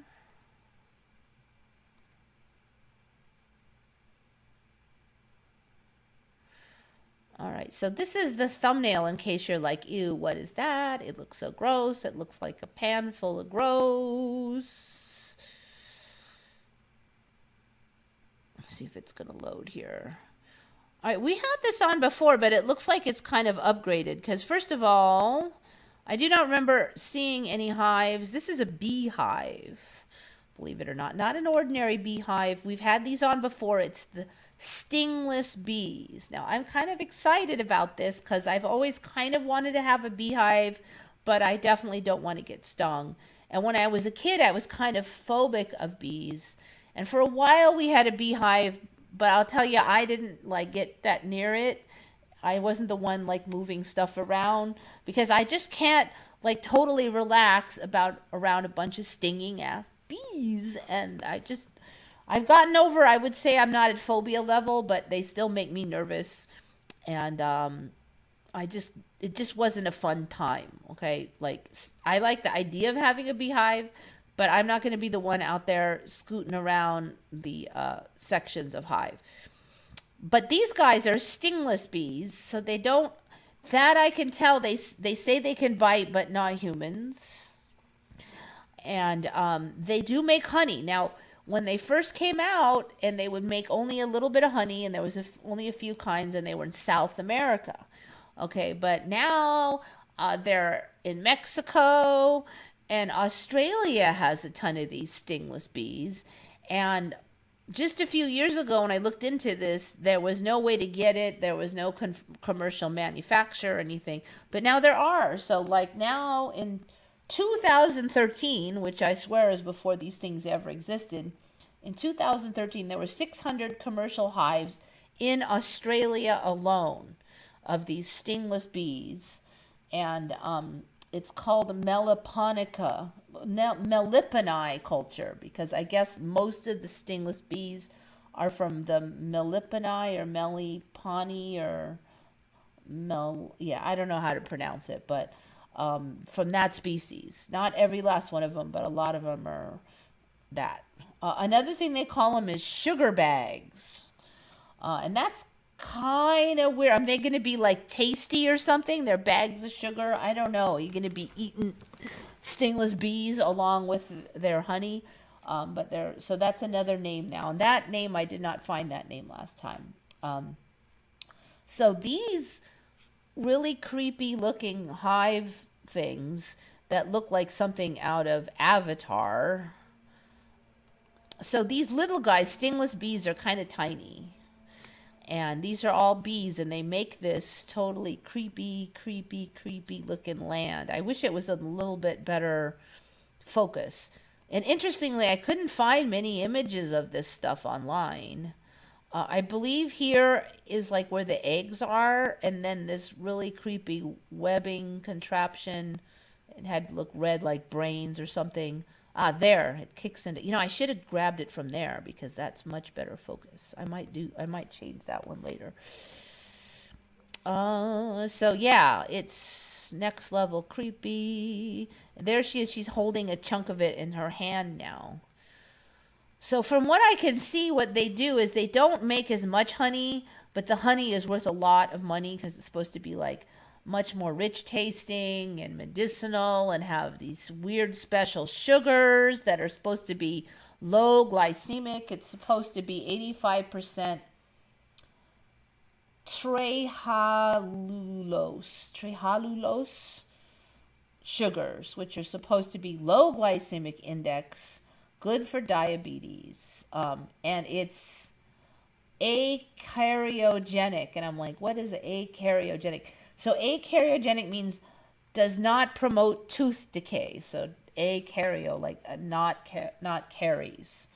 All right, so this is the thumbnail in case you're like, ew, what is that? It looks so gross. It looks like a pan full of gross. Let's see if it's going to load here. All right, we had this on before, but it looks like it's kind of upgraded because, first of all, I do not remember seeing any hives. This is a beehive, believe it or not. Not an ordinary beehive. We've had these on before. It's the stingless bees. Now, I'm kind of excited about this because I've always kind of wanted to have a beehive, but I definitely don't want to get stung. And when I was a kid, I was kind of phobic of bees. And for a while, we had a beehive, but I'll tell you, I didn't like get that near it. I wasn't the one like moving stuff around because I just can't like totally relax about around a bunch of stinging ass bees. And I've gotten over, I would say I'm not at phobia level, but they still make me nervous. And it just wasn't a fun time. Okay. Like, I like the idea of having a beehive, but I'm not going to be the one out there scooting around the sections of hive. But these guys are stingless bees, so they don't. That I can tell. They say they can bite, but not humans. And they do make honey. Now, when they first came out, and they would make only a little bit of honey, and there was only a few kinds, and they were in South America. Okay, but now they're in Mexico, and Australia has a ton of these stingless bees. And just a few years ago, when I looked into this, there was no way to get it. There was no commercial manufacture or anything. But now there are. So, like now in 2013, which I swear is before these things ever existed, in 2013, there were 600 commercial hives in Australia alone of these stingless bees. And it's called Meliponi culture, because I guess most of the stingless bees are from the Meliponi or Meliponi or yeah, I don't know how to pronounce it, but from that species. Not every last one of them, but a lot of them are that. Another thing they call them is sugar bags. And that's kind of weird. Are they going to be like tasty or something? They're bags of sugar? I don't know. You're going to be eating stingless bees along with their honey. But they're, so that's another name now. And that name, I did not find that name last time. So these really creepy looking hive things that look like something out of Avatar. So these little guys, stingless bees, are kind of tiny. And these are all bees, and they make this totally creepy looking land. I wish it was a little bit better focus. And interestingly, I couldn't find many images of this stuff online. I believe here is like where the eggs are, and then this really creepy webbing contraption. It had to look red like brains or something. Ah, there, it kicks into, I should have grabbed it from there because that's much better focus. I might change that one later. So yeah, it's next level creepy. There she is, she's holding a chunk of it in her hand now. So from what I can see, what they do is they don't make as much honey, but the honey is worth a lot of money because it's supposed to be like much more rich tasting and medicinal and have these weird special sugars that are supposed to be low glycemic. It's supposed to be 85% trehalulose sugars, which are supposed to be low glycemic index, good for diabetes. And it's acaryogenic. And I'm like, what is acaryogenic? So acaryogenic means does not promote tooth decay. So acaryo, like not caries.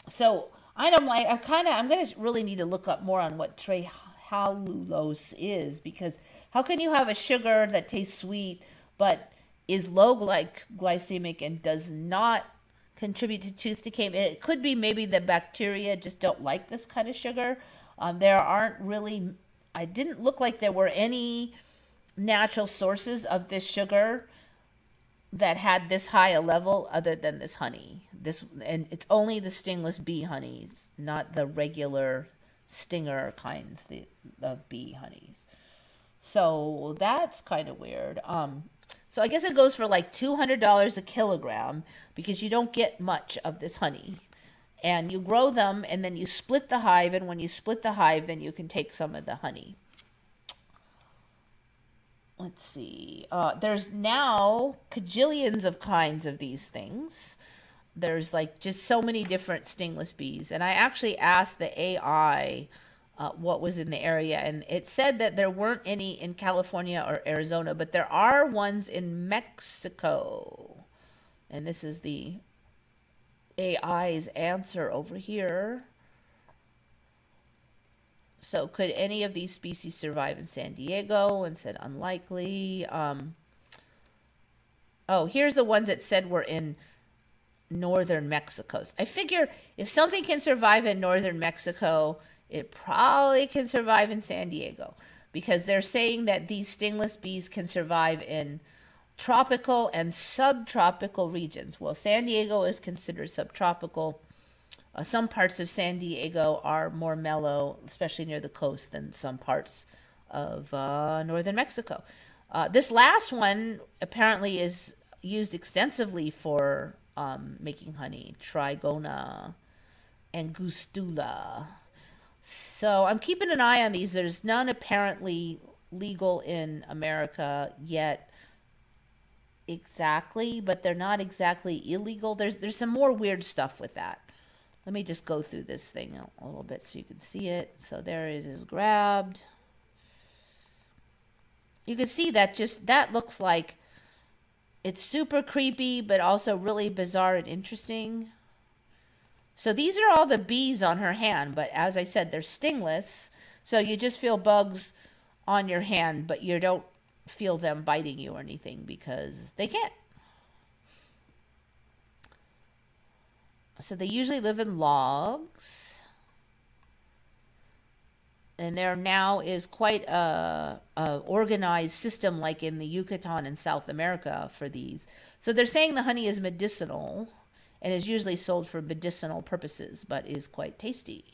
So I'm going to really need to look up more on what trehalulose is, because how can you have a sugar that tastes sweet but is low glycemic and does not contribute to tooth decay? It could be maybe the bacteria just don't like this kind of sugar. There aren't really, I didn't look like there were any natural sources of this sugar that had this high a level other than this honey. And it's only the stingless bee honeys, not the regular stinger kinds of bee honeys. So that's kind of weird. So I guess it goes for like $200 a kilogram because you don't get much of this honey. And you grow them, and then you split the hive, and when you split the hive, then you can take some of the honey. Let's see. There's now cajillions of kinds of these things. There's like just so many different stingless bees. And I actually asked the AI what was in the area, and it said that there weren't any in California or Arizona, but there are ones in Mexico. And this is the AI's answer over here. So could any of these species survive in San Diego? And said unlikely. Oh, here's the ones that said were in northern Mexico. I figure if something can survive in northern Mexico, it probably can survive in San Diego, because they're saying that these stingless bees can survive in tropical and subtropical regions. Well, San Diego is considered subtropical. Some parts of San Diego are more mellow, especially near the coast, than some parts of northern Mexico. This last one apparently is used extensively for making honey, Trigona angustula. So I'm keeping an eye on these. There's none apparently legal in America yet exactly, but they're not exactly illegal. There's some more weird stuff with that. Let me just go through this thing a little bit so you can see it. So there it is grabbed. You can see that that looks like it's super creepy, but also really bizarre and interesting. So these are all the bees on her hand, but as I said, they're stingless. So you just feel bugs on your hand, but you don't feel them biting you or anything because they can't. So they usually live in logs. And there now is quite a organized system like in the Yucatan in South America for these. So they're saying the honey is medicinal and is usually sold for medicinal purposes, but is quite tasty.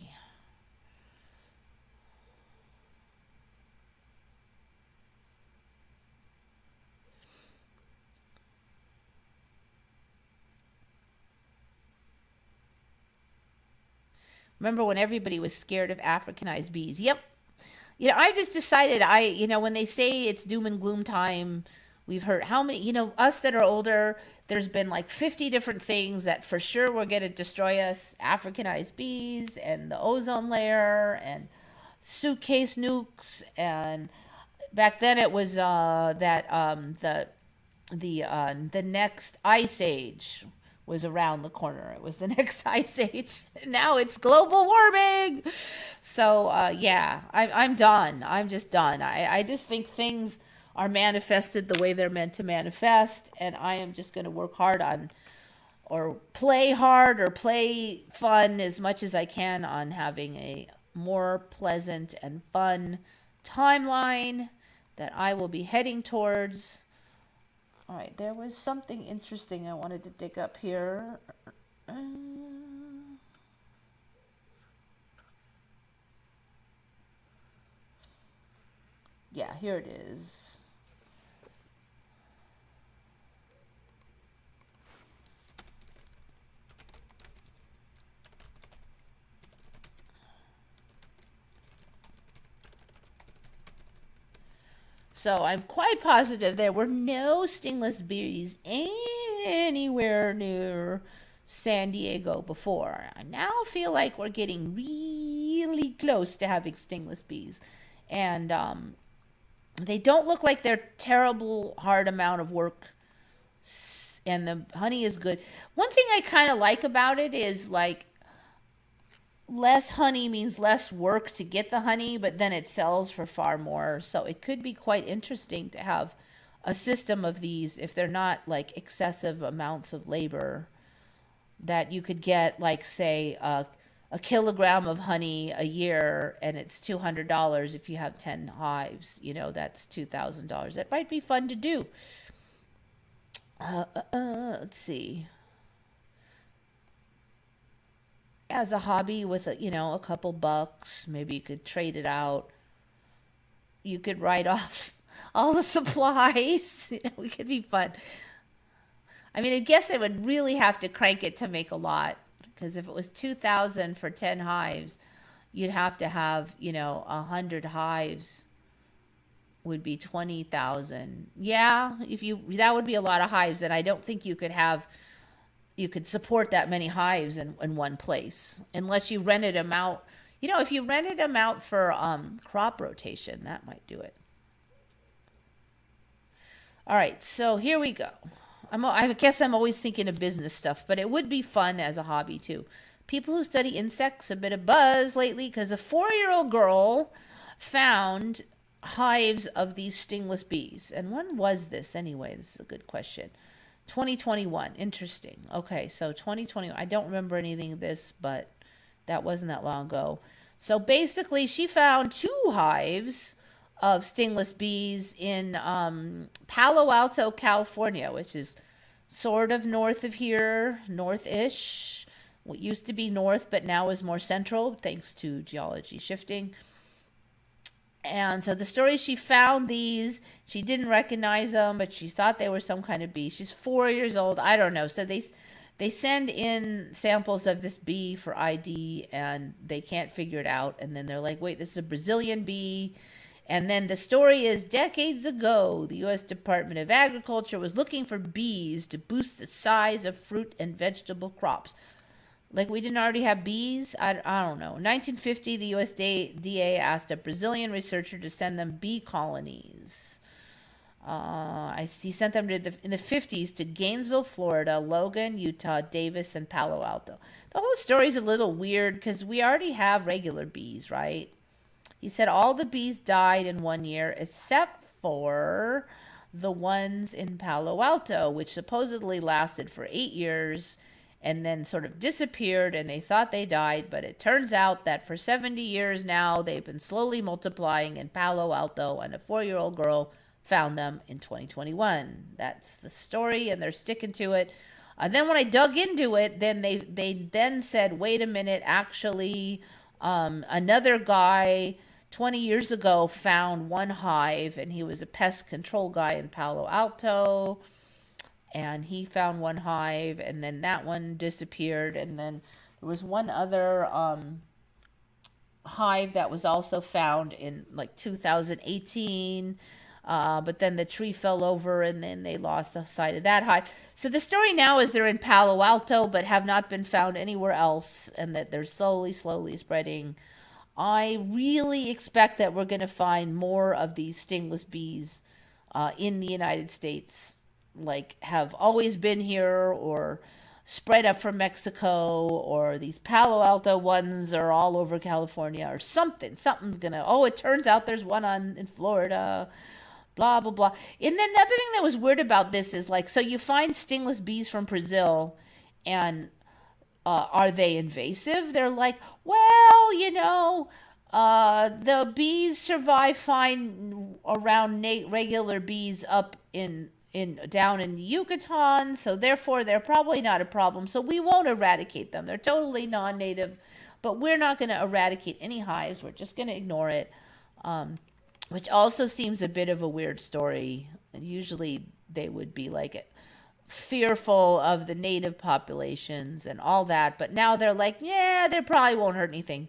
Remember when everybody was scared of Africanized bees? Yep. I just decided when they say it's doom and gloom time, we've heard how many, us that are older, there's been like 50 different things that for sure were going to destroy us. Africanized bees and the ozone layer and suitcase nukes. And back then it was that the next ice age was around the corner. It was the next ice age. Now it's global warming. So yeah, I'm done. I'm just done. I just think things are manifested the way they're meant to manifest, and I am just going to work hard on, or play hard or play fun as much as I can on having a more pleasant and fun timeline that I will be heading towards. All right, there was something interesting I wanted to dig up here. Yeah, here it is. So I'm quite positive there were no stingless bees anywhere near San Diego before. I now feel like we're getting really close to having stingless bees. And they don't look like they're terrible hard amount of work. And the honey is good. One thing I kind of like about it is like less honey means less work to get the honey, but then it sells for far more. So it could be quite interesting to have a system of these if they're not like excessive amounts of labor, that you could get like say a kilogram of honey a year and it's $200 if you have 10 hives. That's $2,000. That might be fun to do. Let's see. As a hobby with a couple bucks, maybe you could trade it out. You could write off all the supplies. It could be fun. I mean, I guess I would really have to crank it to make a lot. Because if it was 2,000 for 10 hives, you'd have to have, 100 hives would be 20,000. Yeah, that would be a lot of hives, and I don't think you could support that many hives in one place unless you rented them out. If you rented them out for crop rotation, that might do it. All right, so here we go. I guess I'm always thinking of business stuff, but it would be fun as a hobby too. People who study insects a bit of buzz lately because a 4-year-old girl found hives of these stingless bees. And when was this anyway? This is a good question. 2021. Interesting. Okay, so 2020. I don't remember anything of this, but that wasn't that long ago. So basically, she found 2 hives of stingless bees in Palo Alto, California, which is sort of north of here, north-ish. What used to be north, but now is more central, thanks to geology shifting. And so the story, she found these. She didn't recognize them, but she thought they were some kind of bee. She's 4 years old. I don't know. So they send in samples of this bee for ID, and they can't figure it out. And then they're like, wait, this is a Brazilian bee. And then the story is, decades ago, the U.S. Department of Agriculture was looking for bees to boost the size of fruit and vegetable crops. Like, we didn't already have bees? I don't know. In 1950, the USDA asked a Brazilian researcher to send them bee colonies. He sent them in the 50s to Gainesville, Florida, Logan, Utah, Davis, and Palo Alto. The whole story's a little weird because we already have regular bees, right? He said all the bees died in 1 year except for the ones in Palo Alto, which supposedly lasted for 8 years and then sort of disappeared, and they thought they died, but it turns out that for 70 years now, they've been slowly multiplying in Palo Alto, and a 4-year-old girl found them in 2021. That's the story, and they're sticking to it. Then when I dug into it, then they then said, wait a minute, actually, another guy 20 years ago found 1 hive, and he was a pest control guy in Palo Alto, and he found 1 hive, and then that one disappeared, and then there was one other hive that was also found in like 2018, but then the tree fell over, and then they lost the sight of that hive. So the story now is they're in Palo Alto, but have not been found anywhere else, and that they're slowly spreading. I really expect that we're going to find more of these stingless bees in the United States, like have always been here or spread up from Mexico, or these Palo Alto ones are all over California or something. Something's going to, it turns out there's one in Florida, blah, blah, blah. And then the other thing that was weird about this is like, so you find stingless bees from Brazil, and are they invasive? They're like, well, the bees survive fine around regular bees up down in the Yucatan, so therefore they're probably not a problem. So we won't eradicate them. They're totally non-native, but we're not going to eradicate any hives. We're just going to ignore it, which also seems a bit of a weird story. Usually they would be like fearful of the native populations and all that, but now they're like, yeah, they probably won't hurt anything.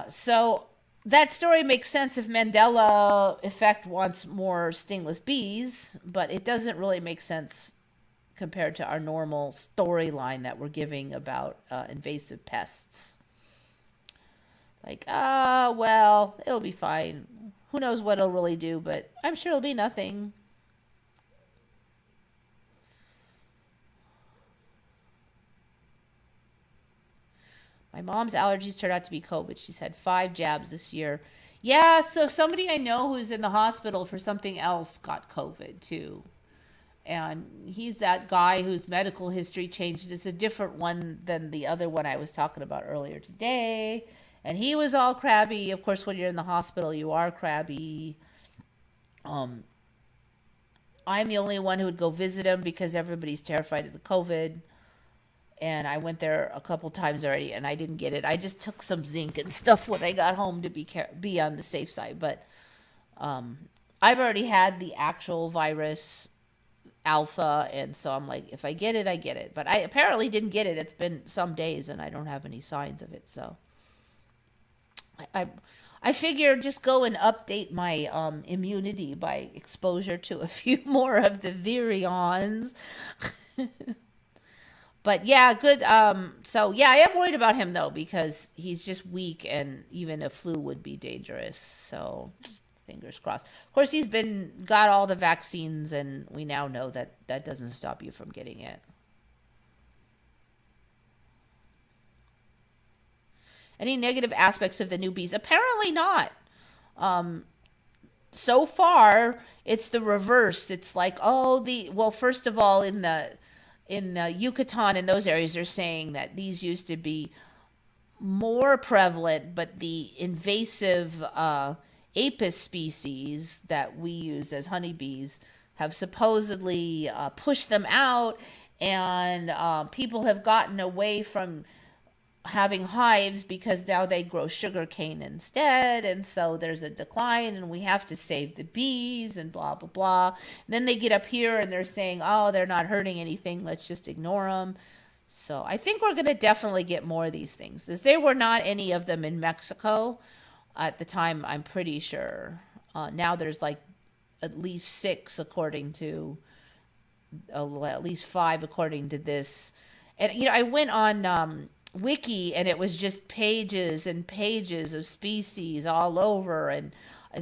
So that story makes sense if Mandela Effect wants more stingless bees, but it doesn't really make sense compared to our normal storyline that we're giving about invasive pests. Like, well, it'll be fine. Who knows what it'll really do, but I'm sure it'll be nothing. My mom's allergies turned out to be COVID. She's had 5 jabs this year. Yeah, so somebody I know who's in the hospital for something else got COVID too. And he's that guy whose medical history changed. It's a different one than the other one I was talking about earlier today. And he was all crabby. Of course, when you're in the hospital, you are crabby. I'm the only one who would go visit him because everybody's terrified of the COVID. And I went there a couple times already, and I didn't get it. I just took some zinc and stuff when I got home to be on the safe side. But I've already had the actual virus alpha, and so I'm like, if I get it, I get it. But I apparently didn't get it. It's been some days, and I don't have any signs of it. So I I figure just go and update my immunity by exposure to a few more of the virions. But yeah, good. So yeah, I am worried about him though because he's just weak, and even a flu would be dangerous. So fingers crossed. Of course, he's been got all the vaccines, and we now know that that doesn't stop you from getting it. Any negative aspects of the new bees? Apparently not. Um, so far, it's the reverse. It's like, oh, the well, first of all, in the Yucatan and those areas, they're saying that these used to be more prevalent, but the invasive apis species that we use as honeybees have supposedly pushed them out, and people have gotten away from having hives because now they grow sugar cane instead, and so there's a decline, and we have to save the bees and blah blah blah. And then they get up here and they're saying, oh, they're not hurting anything, let's just ignore them. So I think we're going to definitely get more of these things. As there were not any of them in Mexico at the time, I'm pretty sure. Now there's like at least six according to, at least five according to this. And you know, I went on wiki, and it was just pages and pages of species all over, and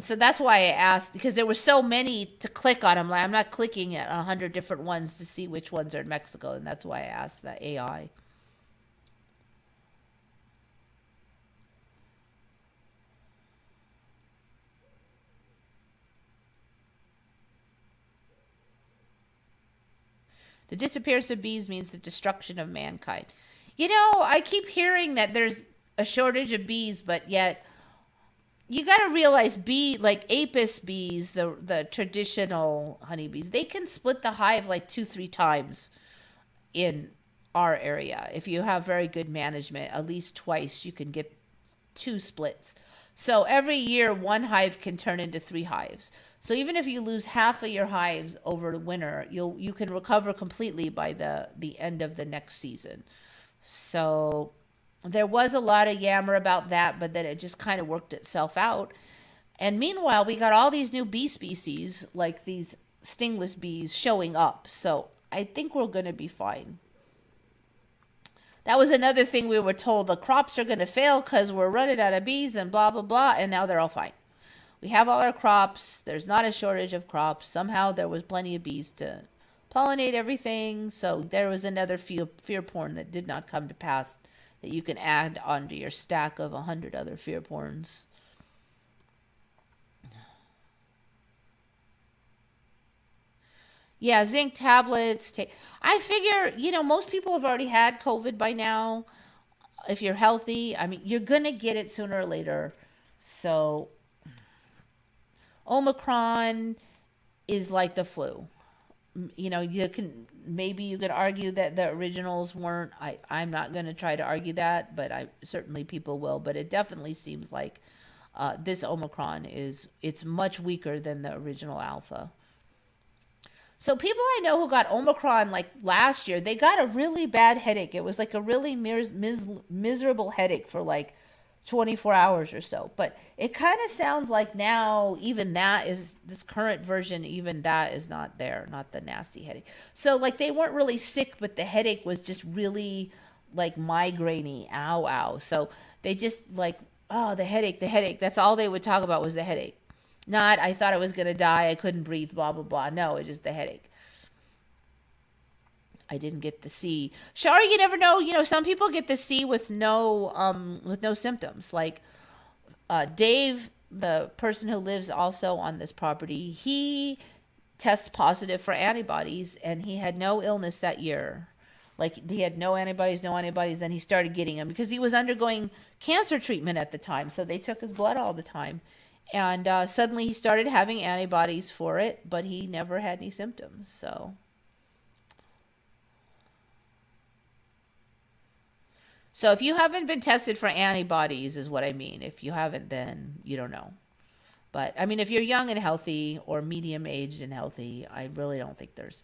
so that's why I asked, because there were so many to click on. I'm not clicking at 100 different ones to see which ones are in Mexico, and that's why I asked the AI. The disappearance of bees means the destruction of mankind. You know, I keep hearing that there's a shortage of bees, but yet you got to realize like apis bees, the traditional honeybees, they can split the hive like two, three times in our area. If you have very good management, at least twice you can get two splits. So every year, one hive can turn into three hives. So even if you lose half of your hives over the winter, you can recover completely by the end of the next season. So there was a lot of yammer about that, but then it just kind of worked itself out. And meanwhile, we got all these new bee species, like these stingless bees, showing up. So I think we're going to be fine. That was another thing we were told: the crops are going to fail because we're running out of bees and blah, blah, blah. And now they're all fine. We have all our crops. There's not a shortage of crops. Somehow there was plenty of bees to pollinate everything. So there was another fear porn that did not come to pass that you can add onto your stack of 100 other fear porns. Yeah, zinc tablets. I figure, most people have already had COVID by now. If you're healthy, I mean, you're going to get it sooner or later. So, Omicron is like the flu. You could argue that the originals weren't. I'm not going to try to argue that, but I certainly people will. But it definitely seems like this Omicron it's much weaker than the original Alpha. So people I know who got Omicron like last year, they got a really bad headache. It was like a really miserable headache for like 24 hours or so. But it kind of sounds like now even that is this current version, even that is not there, not the nasty headache. So like they weren't really sick, but the headache was just really like migrainey, ow ow. So they just like, oh, the headache, the headache. That's all they would talk about was the headache. Not, I thought I was going to die, I couldn't breathe, blah, blah, blah. No, it's just the headache. I didn't get the C. Shari, you never know. Some people get the C with no symptoms. Like Dave, the person who lives also on this property, he tests positive for antibodies, and he had no illness that year. Like he had no antibodies, no antibodies. Then he started getting them because he was undergoing cancer treatment at the time. So they took his blood all the time. And suddenly he started having antibodies for it, but he never had any symptoms. So if you haven't been tested for antibodies, is what I mean. If you haven't, then you don't know. But I mean, if you're young and healthy or medium aged and healthy, I really don't think there's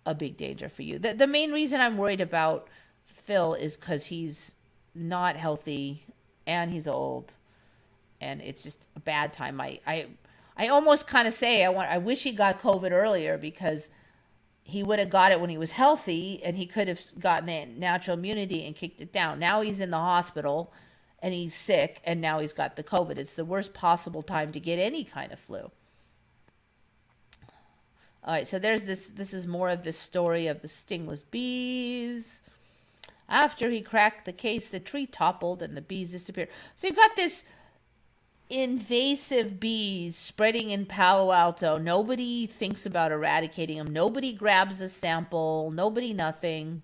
a big danger for you. The main reason I'm worried about Phil is because he's not healthy and he's old, and it's just a bad time. I almost kind of say I wish he got COVID earlier, because he would have got it when he was healthy and he could have gotten that natural immunity and kicked it down. Now he's in the hospital and he's sick, and now he's got the COVID. It's the worst possible time to get any kind of flu. All right, so there's this. This is more of the story of the stingless bees. After he cracked the case, the tree toppled and the bees disappeared. So you've got this invasive bees spreading in Palo Alto. Nobody thinks about eradicating them. Nobody grabs a sample. Nobody nothing.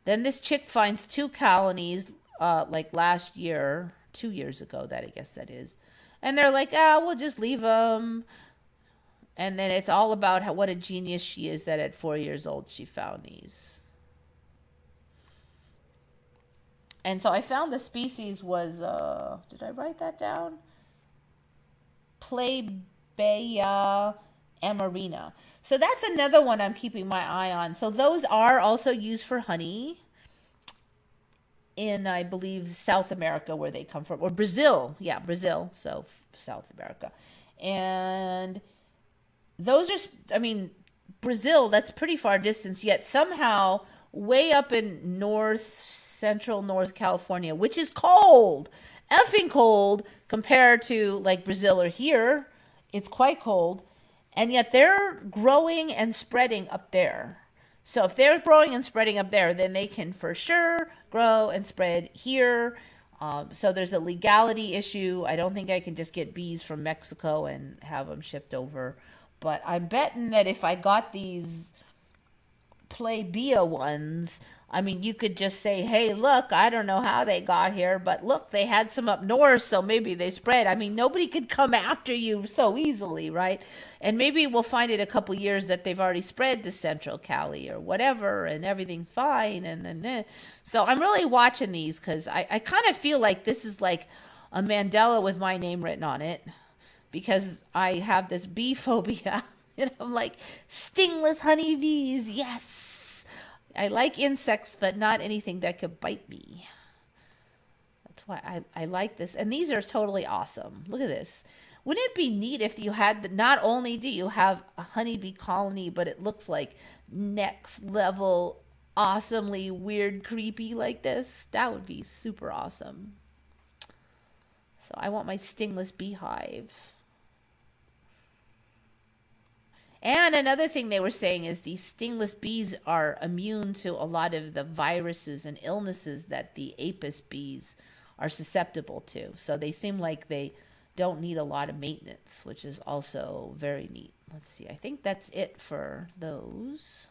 Then this chick finds 2 colonies, like last year, 2 years ago, that I guess that is. And they're like, we'll just leave them. And then it's all about what a genius she is that at 4 years old she found these. And so I found the species was, did I write that down? Plebeia amarina. So that's another one I'm keeping my eye on. So those are also used for honey in, I believe, South America, where they come from. Or Brazil. Yeah, Brazil. So South America. And those are, I mean, Brazil, that's pretty far distance, yet somehow way up in central North California, which is cold, effing cold compared to like Brazil or here. It's quite cold. And yet they're growing and spreading up there. So if they're growing and spreading up there, then they can for sure grow and spread here. So there's a legality issue. I don't think I can just get bees from Mexico and have them shipped over. But I'm betting that if I got these Plebeia ones, I mean, you could just say, hey, look, I don't know how they got here, but look, they had some up north, so maybe they spread. I mean, nobody could come after you so easily, right? And maybe we'll find in a couple years that they've already spread to Central Cali or whatever, and everything's fine. And then, so I'm really watching these, because I kind of feel like this is like a Mandela with my name written on it, because I have this bee phobia. And I'm like, stingless honeybees, yes. I like insects, but not anything that could bite me. That's why I like this. And these are totally awesome. Look at this. Wouldn't it be neat if you had, not only do you have a honeybee colony, but it looks like next level, awesomely weird, creepy like this? That would be super awesome. So I want my stingless beehive. And another thing they were saying is these stingless bees are immune to a lot of the viruses and illnesses that the apis bees are susceptible to. So they seem like they don't need a lot of maintenance, which is also very neat. Let's see. I think that's it for those.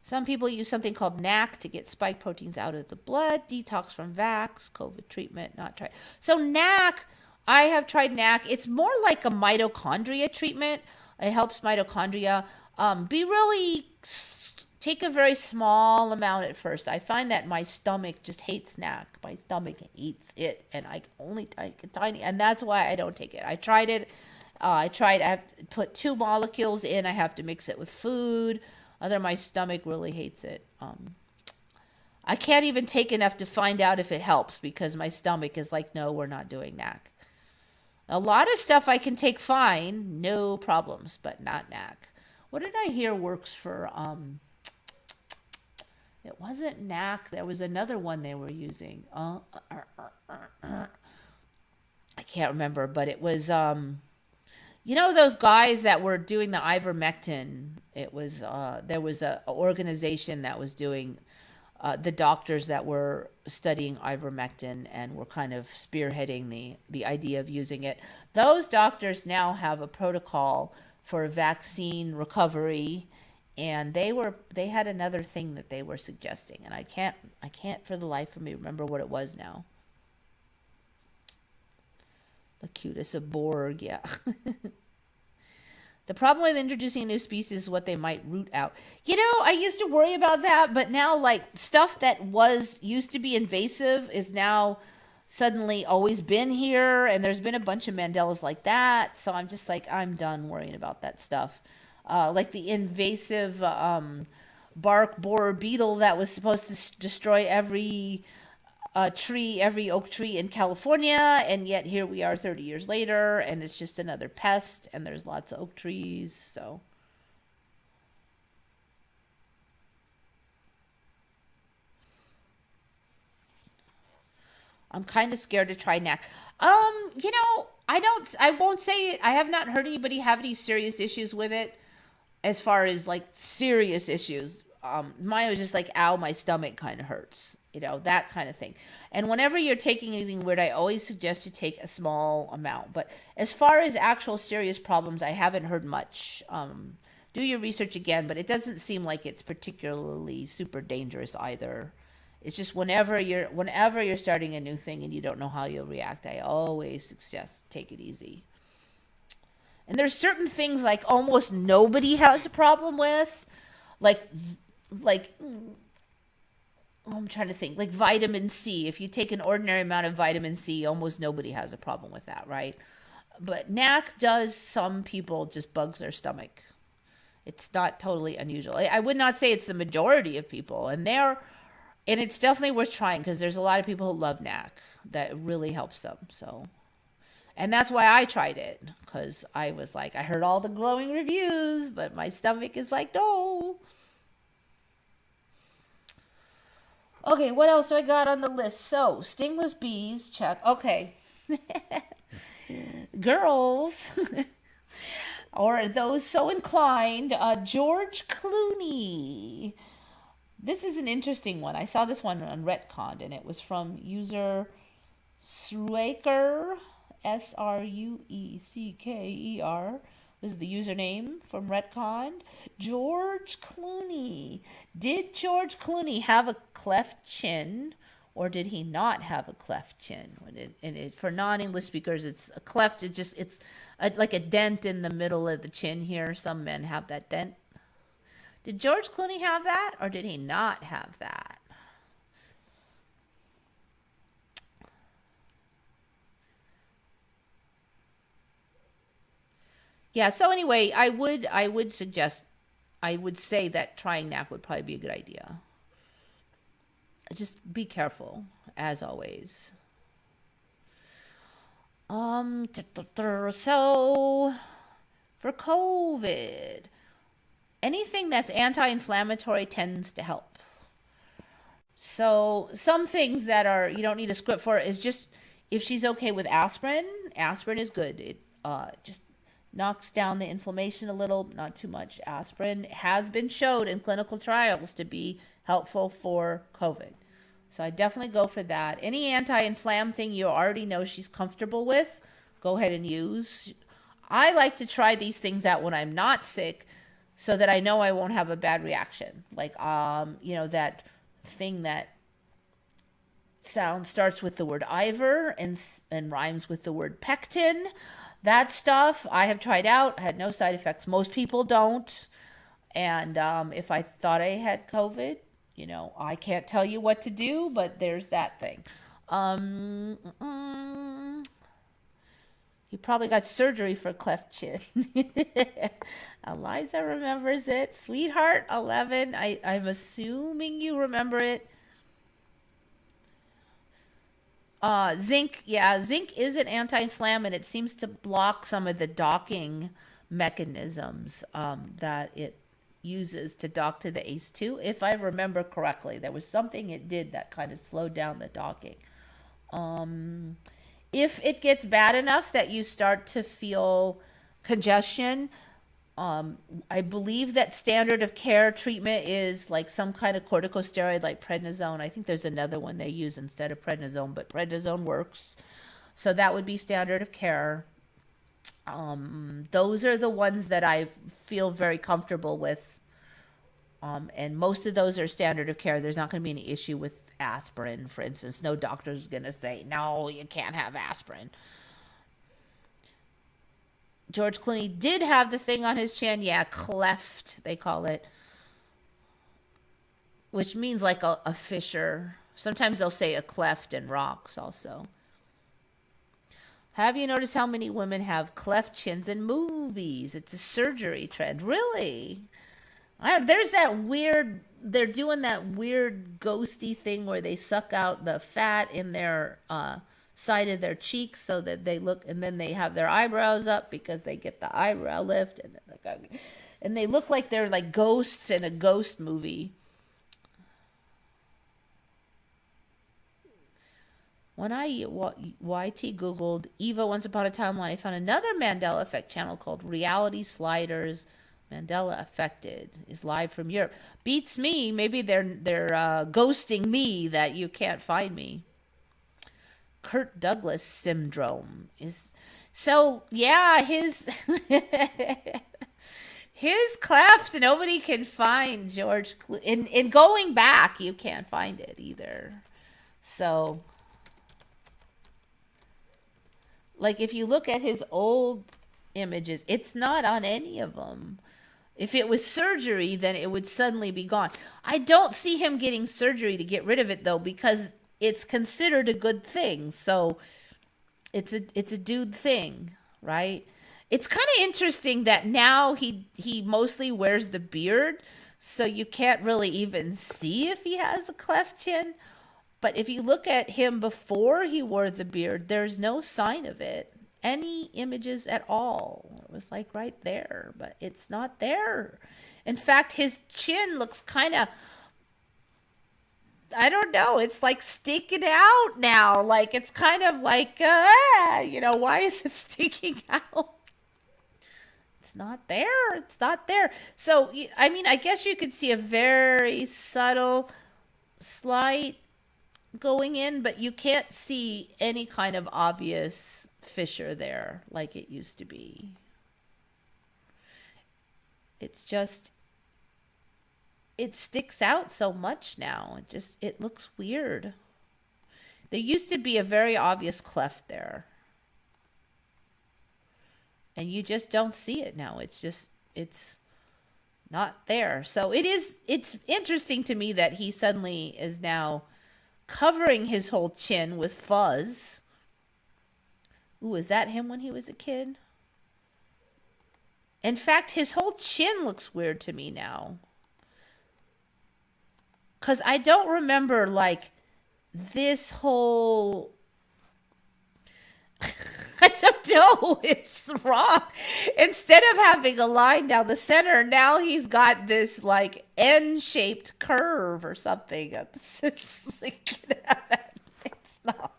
Some people use something called NAC to get spike proteins out of the blood. Detox from vax, COVID treatment, not tried. So NAC, I have tried NAC. It's more like a mitochondria treatment. It helps mitochondria. Take a very small amount at first. I find that my stomach just hates NAC. My stomach hates it, and I only take a tiny, and that's why I don't take it. I tried it. I have to put 2 molecules in. I have to mix it with food. My stomach really hates it. I can't even take enough to find out if it helps, because my stomach is like, no, we're not doing NAC. A lot of stuff I can take fine, no problems, but not NAC. What did I hear works for, it wasn't NAC, there was another one they were using. I can't remember, but it was, you know those guys that were doing the ivermectin? It was, there was an organization that was doing, the doctors that were studying ivermectin and were kind of spearheading the idea of using it. Those doctors now have a protocol for vaccine recovery, and they had another thing that they were suggesting, and I can't for the life of me remember what it was now. The cutest of Borg, yeah. The problem with introducing a new species is what they might root out. You know, I used to worry about that, but now like stuff that was used to be invasive is now suddenly always been here, and there's been a bunch of Mandelas like that. So I'm just like, I'm done worrying about that stuff. Like the invasive bark borer beetle that was supposed to destroy every tree, every oak tree in California, and yet here we are 30 years later, and it's just another pest, and there's lots of oak trees. So I'm kind of scared to try NAC. I won't say it. I have not heard anybody have any serious issues with it as far as like serious issues. Mine was just like, ow, my stomach kind of hurts, that kind of thing. And whenever you're taking anything weird, I always suggest you take a small amount. But as far as actual serious problems, I haven't heard much. Do your research again, but it doesn't seem like it's particularly super dangerous either. It's just whenever you're starting a new thing and you don't know how you'll react, I always suggest take it easy. And there's certain things like almost nobody has a problem with, like I'm trying to think, like vitamin C. If you take an ordinary amount of vitamin C, almost nobody has a problem with that, right? But NAC does, some people just bugs their stomach. It's not totally unusual. I would not say it's the majority of people, and it's definitely worth trying because there's a lot of people who love NAC that really helps them. So, and that's why I tried it, because I was like, I heard all the glowing reviews, but my stomach is like, no. Okay, what else do I got on the list? So, stingless bees, check. Okay. Girls, or those so inclined, George Clooney. This is an interesting one. I saw this one on Retcon, and it was from user Srueker, Sruecker, was the username from Retcon. George Clooney. Did George Clooney have a cleft chin, or did he not have a cleft chin? For non-English speakers, it's a cleft. Like a dent in the middle of the chin here. Some men have that dent. Did George Clooney have that, or did he not have that? Yeah, so anyway, I would say that trying NAC would probably be a good idea. Just be careful, as always. So for COVID, anything that's anti-inflammatory tends to help. So some things that you don't need a script for is just, if she's okay with aspirin, aspirin is good. It just knocks down the inflammation a little, not too much. Aspirin has been shown in clinical trials to be helpful for COVID. So I definitely go for that. Any anti-inflam thing you already know she's comfortable with, go ahead and use. I like to try these things out when I'm not sick so that I know I won't have a bad reaction. Like, that thing that starts with the word ivor and rhymes with the word pectin. That stuff I have tried out, had no side effects. Most people don't. And if I thought I had COVID, I can't tell you what to do, but there's that thing. You probably got surgery for cleft chin. Eliza remembers it. Sweetheart 11. I'm assuming you remember it. Zinc, yeah, zinc is an anti-inflammatory, and it seems to block some of the docking mechanisms that it uses to dock to the ACE2. If I remember correctly, there was something it did that kind of slowed down the docking. If it gets bad enough that you start to feel congestion, I believe that standard of care treatment is like some kind of corticosteroid like prednisone. I think there's another one they use instead of prednisone, but prednisone works. So that would be standard of care. Those are the ones that I feel very comfortable with. And most of those are standard of care. There's not going to be any issue with aspirin, for instance. No doctor's going to say, no, you can't have aspirin. George Clooney did have the thing on his chin. Yeah, cleft, they call it, which means like a fissure. Sometimes they'll say a cleft in rocks also. Have you noticed how many women have cleft chins in movies? It's a surgery trend. Really? There's that weird, they're doing that weird ghosty thing where they suck out the fat in their side of their cheeks so that they look, and then they have their eyebrows up because they get the eyebrow lift, and they look like they're like ghosts in a ghost movie. When I YT Googled Eva Once Upon a Timeline, I found another Mandela Effect channel called Reality Sliders. Mandela Affected is live from Europe. Beats me. Maybe they're ghosting me that you can't find me. Kurt Douglas syndrome is so yeah. His his cleft nobody can find. George in going back, you can't find it either. So. Like, if you look at his old images, it's not on any of them. If it was surgery, then it would suddenly be gone. I don't see him getting surgery to get rid of it, though, because it's considered a good thing. So it's a dude thing, right? It's kind of interesting that now he mostly wears the beard, so you can't really even see if he has a cleft chin. But if you look at him before he wore the beard, there's no sign of it. Any images at all. It was like right there, but it's not there. In fact, his chin looks kind of, I don't know, it's like sticking out now. Like it's kind of like, why is it sticking out? It's not there. It's not there. So, I mean, I guess you could see a very subtle, slight going in, but you can't see any kind of obvious fissure there like it used to be. It's just, it sticks out so much now. It looks weird. There used to be a very obvious cleft there, and you just don't see it now. It's not there. So it's interesting to me that he suddenly is now covering his whole chin with fuzz. Ooh, is that him when he was a kid? In fact, his whole chin looks weird to me now. Because I don't remember, like, this whole... I don't know. It's wrong. Instead of having a line down the center, now he's got this like N-shaped curve or something. It's not.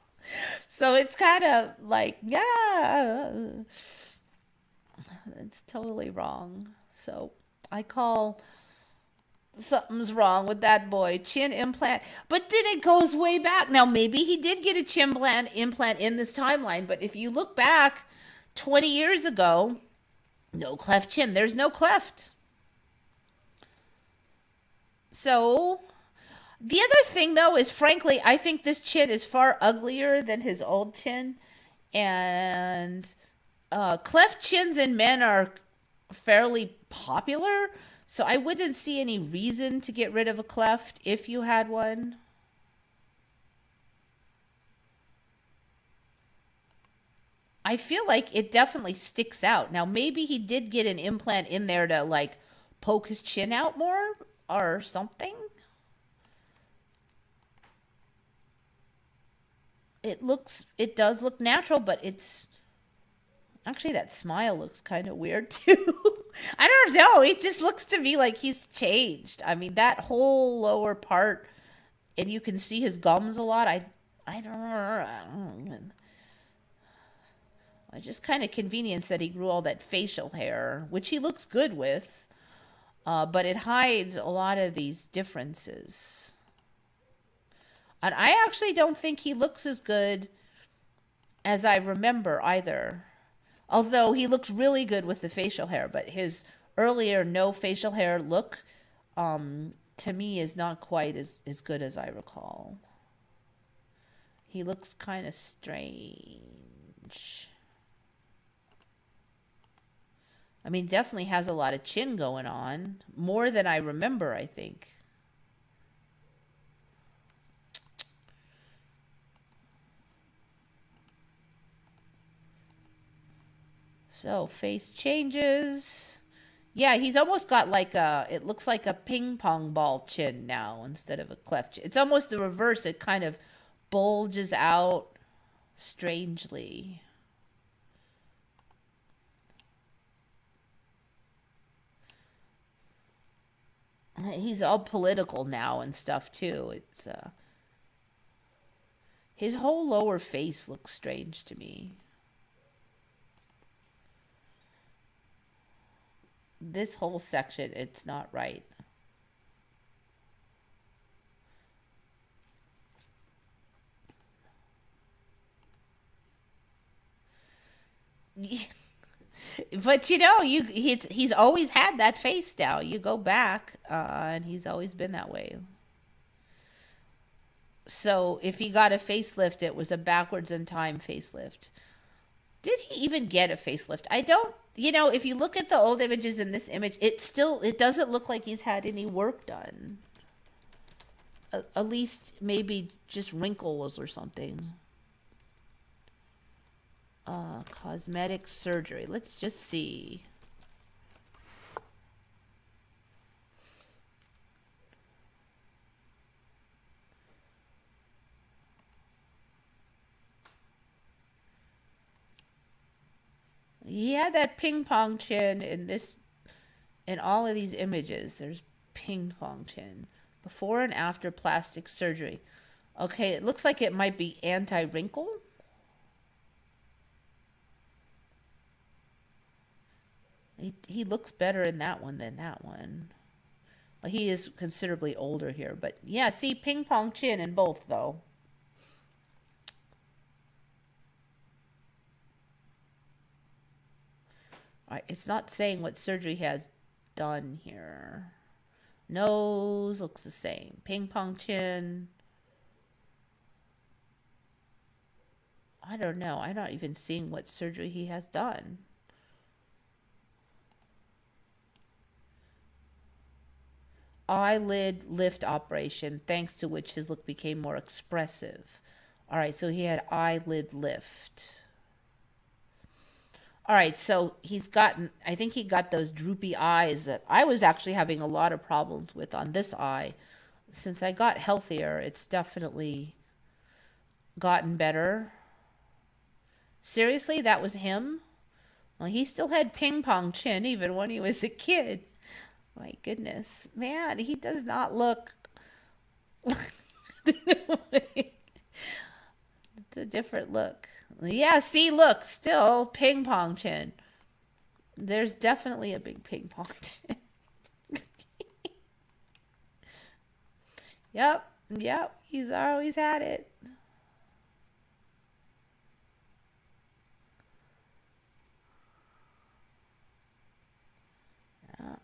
So it's kind of like, yeah, it's totally wrong. So I call something's wrong with that boy. Chin implant. But then it goes way back. Now, maybe he did get a chin implant in this timeline, but if you look back 20 years ago, no cleft chin. There's no cleft. So, the other thing, though, is frankly, I think this chin is far uglier than his old chin. And cleft chins in men are fairly popular. So I wouldn't see any reason to get rid of a cleft if you had one. I feel like it definitely sticks out. Now, maybe he did get an implant in there to, like, poke his chin out more or something. It does look natural, but it's... Actually, that smile looks kind of weird, too. I don't know. It just looks to me like he's changed. I mean, that whole lower part, and you can see his gums a lot. I don't know. It's just kind of convenience that he grew all that facial hair, which he looks good with, but it hides a lot of these differences. And I actually don't think he looks as good as I remember either. Although he looks really good with the facial hair, but his earlier no facial hair look, to me, is not quite as good as I recall. He looks kind of strange. I mean, definitely has a lot of chin going on. More than I remember, I think. So, face changes. Yeah, he's almost got like a, it looks like a ping pong ball chin now instead of a cleft chin. It's almost the reverse. It kind of bulges out strangely. He's all political now and stuff too. It's his whole lower face looks strange to me. This whole section, it's not right. But you know, he's always had that face now. You go back, and he's always been that way. So if he got a facelift, it was a backwards in time facelift. Did he even get a facelift? I don't. You know, if you look at the old images in this image, it doesn't look like he's had any work done. At least maybe just wrinkles or something. Cosmetic surgery. Let's just see. He had that ping pong chin in all of these images. There's ping pong chin. Before and after plastic surgery. Okay, it looks like it might be anti-wrinkle. He looks better in that one than that one. Well, he is considerably older here, but yeah, see, ping pong chin in both though. It's not saying what surgery he has done here. Nose looks the same. Ping pong chin. I don't know. I'm not even seeing what surgery he has done. Eyelid lift operation, thanks to which his look became more expressive. All right, so he had eyelid lift. All right, so I think he got those droopy eyes that I was actually having a lot of problems with on this eye. Since I got healthier, it's definitely gotten better. Seriously, that was him? Well, he still had ping pong chin even when he was a kid. My goodness. Man, he does not look. It's a different look. Yeah, see, look, still ping pong chin. There's definitely a big ping pong chin. Yep, he's always had it. Yeah.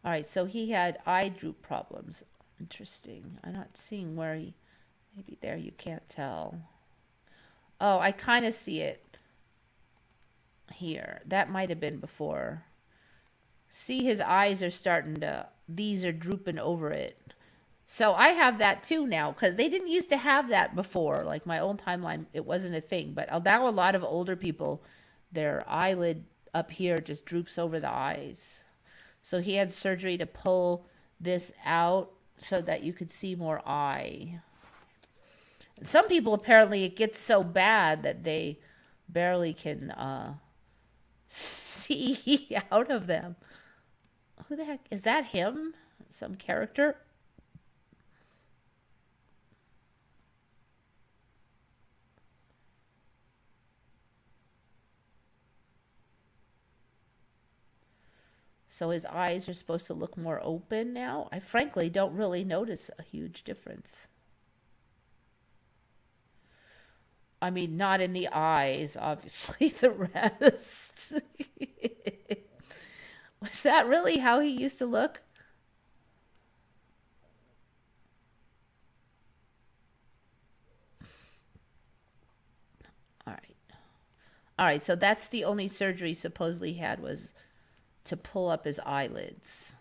All right, so he had eye droop problems. Interesting. I'm not seeing where he. Maybe there you can't tell. Oh, I kind of see it here. That might have been before. See, his eyes are starting to. These are drooping over it. So I have that too now because they didn't used to have that before. Like my old timeline, it wasn't a thing. But now a lot of older people, their eyelid up here just droops over the eyes. So he had surgery to pull this out so that you could see more eye. Some people, apparently, it gets so bad that they barely can see out of them. Who the heck? Is that him? Some character? So his eyes are supposed to look more open now. I frankly don't really notice a huge difference. I mean, not in the eyes, obviously, the rest. Was that really how he used to look? All right. All right, so that's the only surgery supposedly he had, was to pull up his eyelids.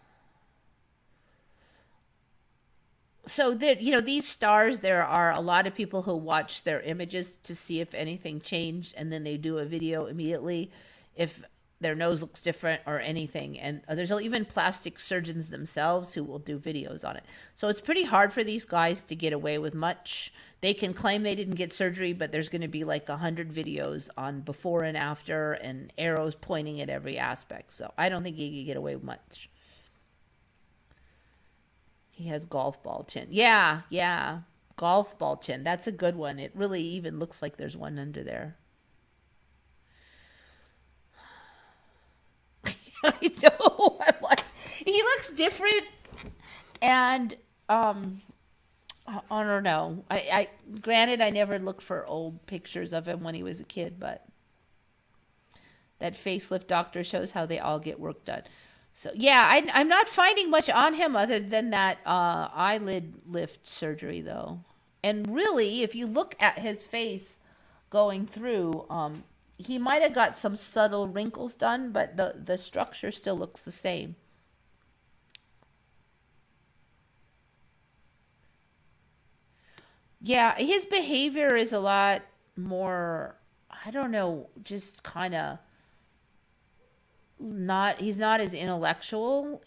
So that, you know, these stars, there are a lot of people who watch their images to see if anything changed, and then they do a video immediately if their nose looks different or anything. And there's even plastic surgeons themselves who will do videos on it. So it's pretty hard for these guys to get away with much. They can claim they didn't get surgery, but there's going to be like 100 videos on before and after and arrows pointing at every aspect. So I don't think he can get away with much. He has golf ball chin. Yeah, yeah. Golf ball chin. That's a good one. It really even looks like there's one under there. I know. He looks different, and I don't know. I granted, I never looked for old pictures of him when he was a kid, but that facelift doctor shows how they all get work done. So yeah, I'm not finding much on him other than that eyelid lift surgery, though. And really, if you look at his face going through, he might have got some subtle wrinkles done, but the structure still looks the same. Yeah, his behavior is a lot more, I don't know, just kind of not, he's not as intellectual,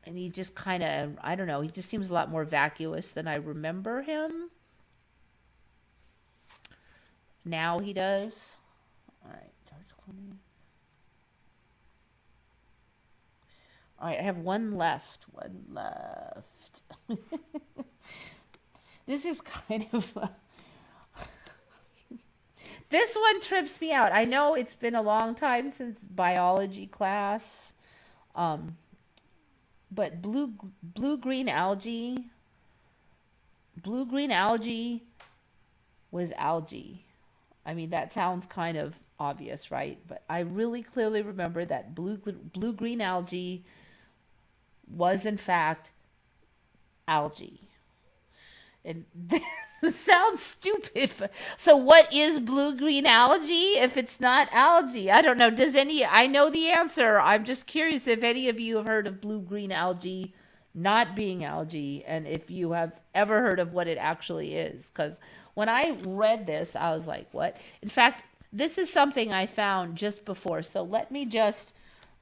and he just kind of, I don't know, he just seems a lot more vacuous than I remember him. Now he does. All right, George Clooney. All right, I have one left. One left. This is kind of this one trips me out. I know it's been a long time since biology class, but blue-green algae was algae. I mean, that sounds kind of obvious, right? But I really clearly remember that blue-green algae was in fact algae. And this sounds stupid. So what is blue-green algae if it's not algae? I don't know. I know the answer. I'm just curious if any of you have heard of blue-green algae not being algae, and if you have ever heard of what it actually is. Because when I read this, I was like, what? In fact, this is something I found just before. So let me just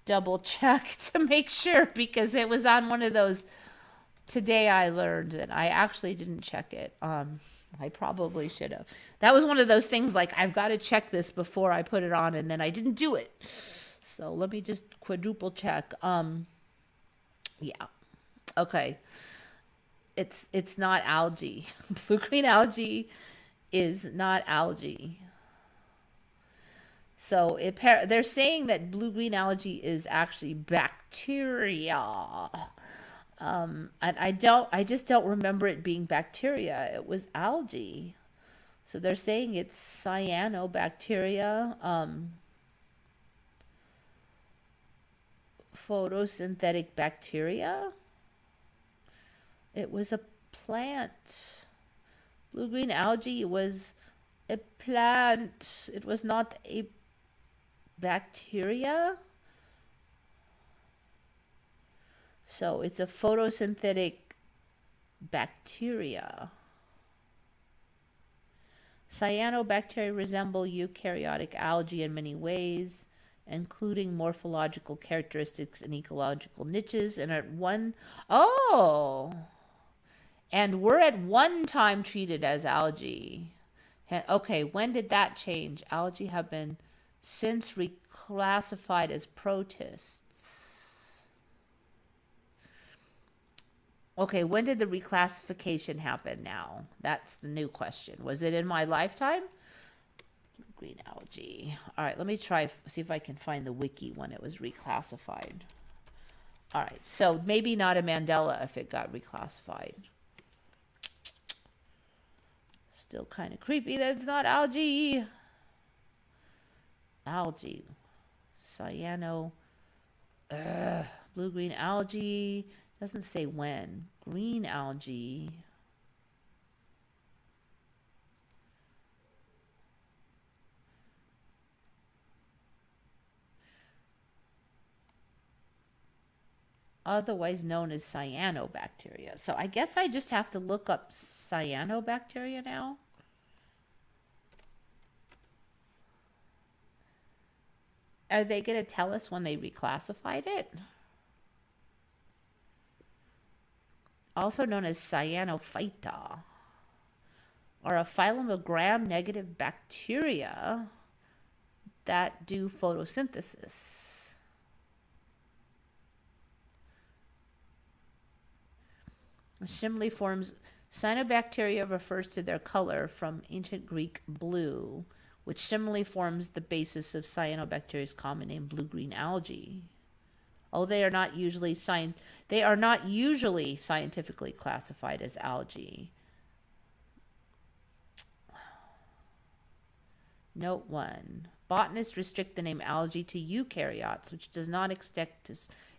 double check to make sure, because it was on one of those today I learned, and I actually didn't check it. I probably should have. That was one of those things like, I've got to check this before I put it on, and then I didn't do it. So let me just quadruple check. Yeah. Okay. It's not algae. Blue-green algae is not algae. So they're saying that blue-green algae is actually bacteria. And I just don't remember it being bacteria. It was algae. So they're saying it's cyanobacteria, photosynthetic bacteria. It was a plant. Blue-green algae was a plant. It was not a bacteria. So it's a photosynthetic bacteria. Cyanobacteria resemble eukaryotic algae in many ways, including morphological characteristics and ecological niches, and and were at one time treated as algae. Okay, when did that change? Algae have been since reclassified as protists. Okay, when did the reclassification happen now? That's the new question. Was it in my lifetime? Green algae. All right, let me see if I can find the wiki when it was reclassified. All right, so maybe not a Mandela if it got reclassified. Still kind of creepy that it's not algae. Algae. Cyano. Blue-green algae. Doesn't say when. Green algae. otherwise known as cyanobacteria. So I guess I just have to look up cyanobacteria now. Are they going to tell us when they reclassified it? Also known as cyanophyta, are a phylum of gram-negative bacteria that do photosynthesis. Similarly forms, cyanobacteria refers to their color from ancient Greek blue, which similarly forms the basis of cyanobacteria's common name blue-green algae. Oh, they are not usually scientifically classified as algae. Note 1. Botanists restrict the name algae to eukaryotes, which does not extend to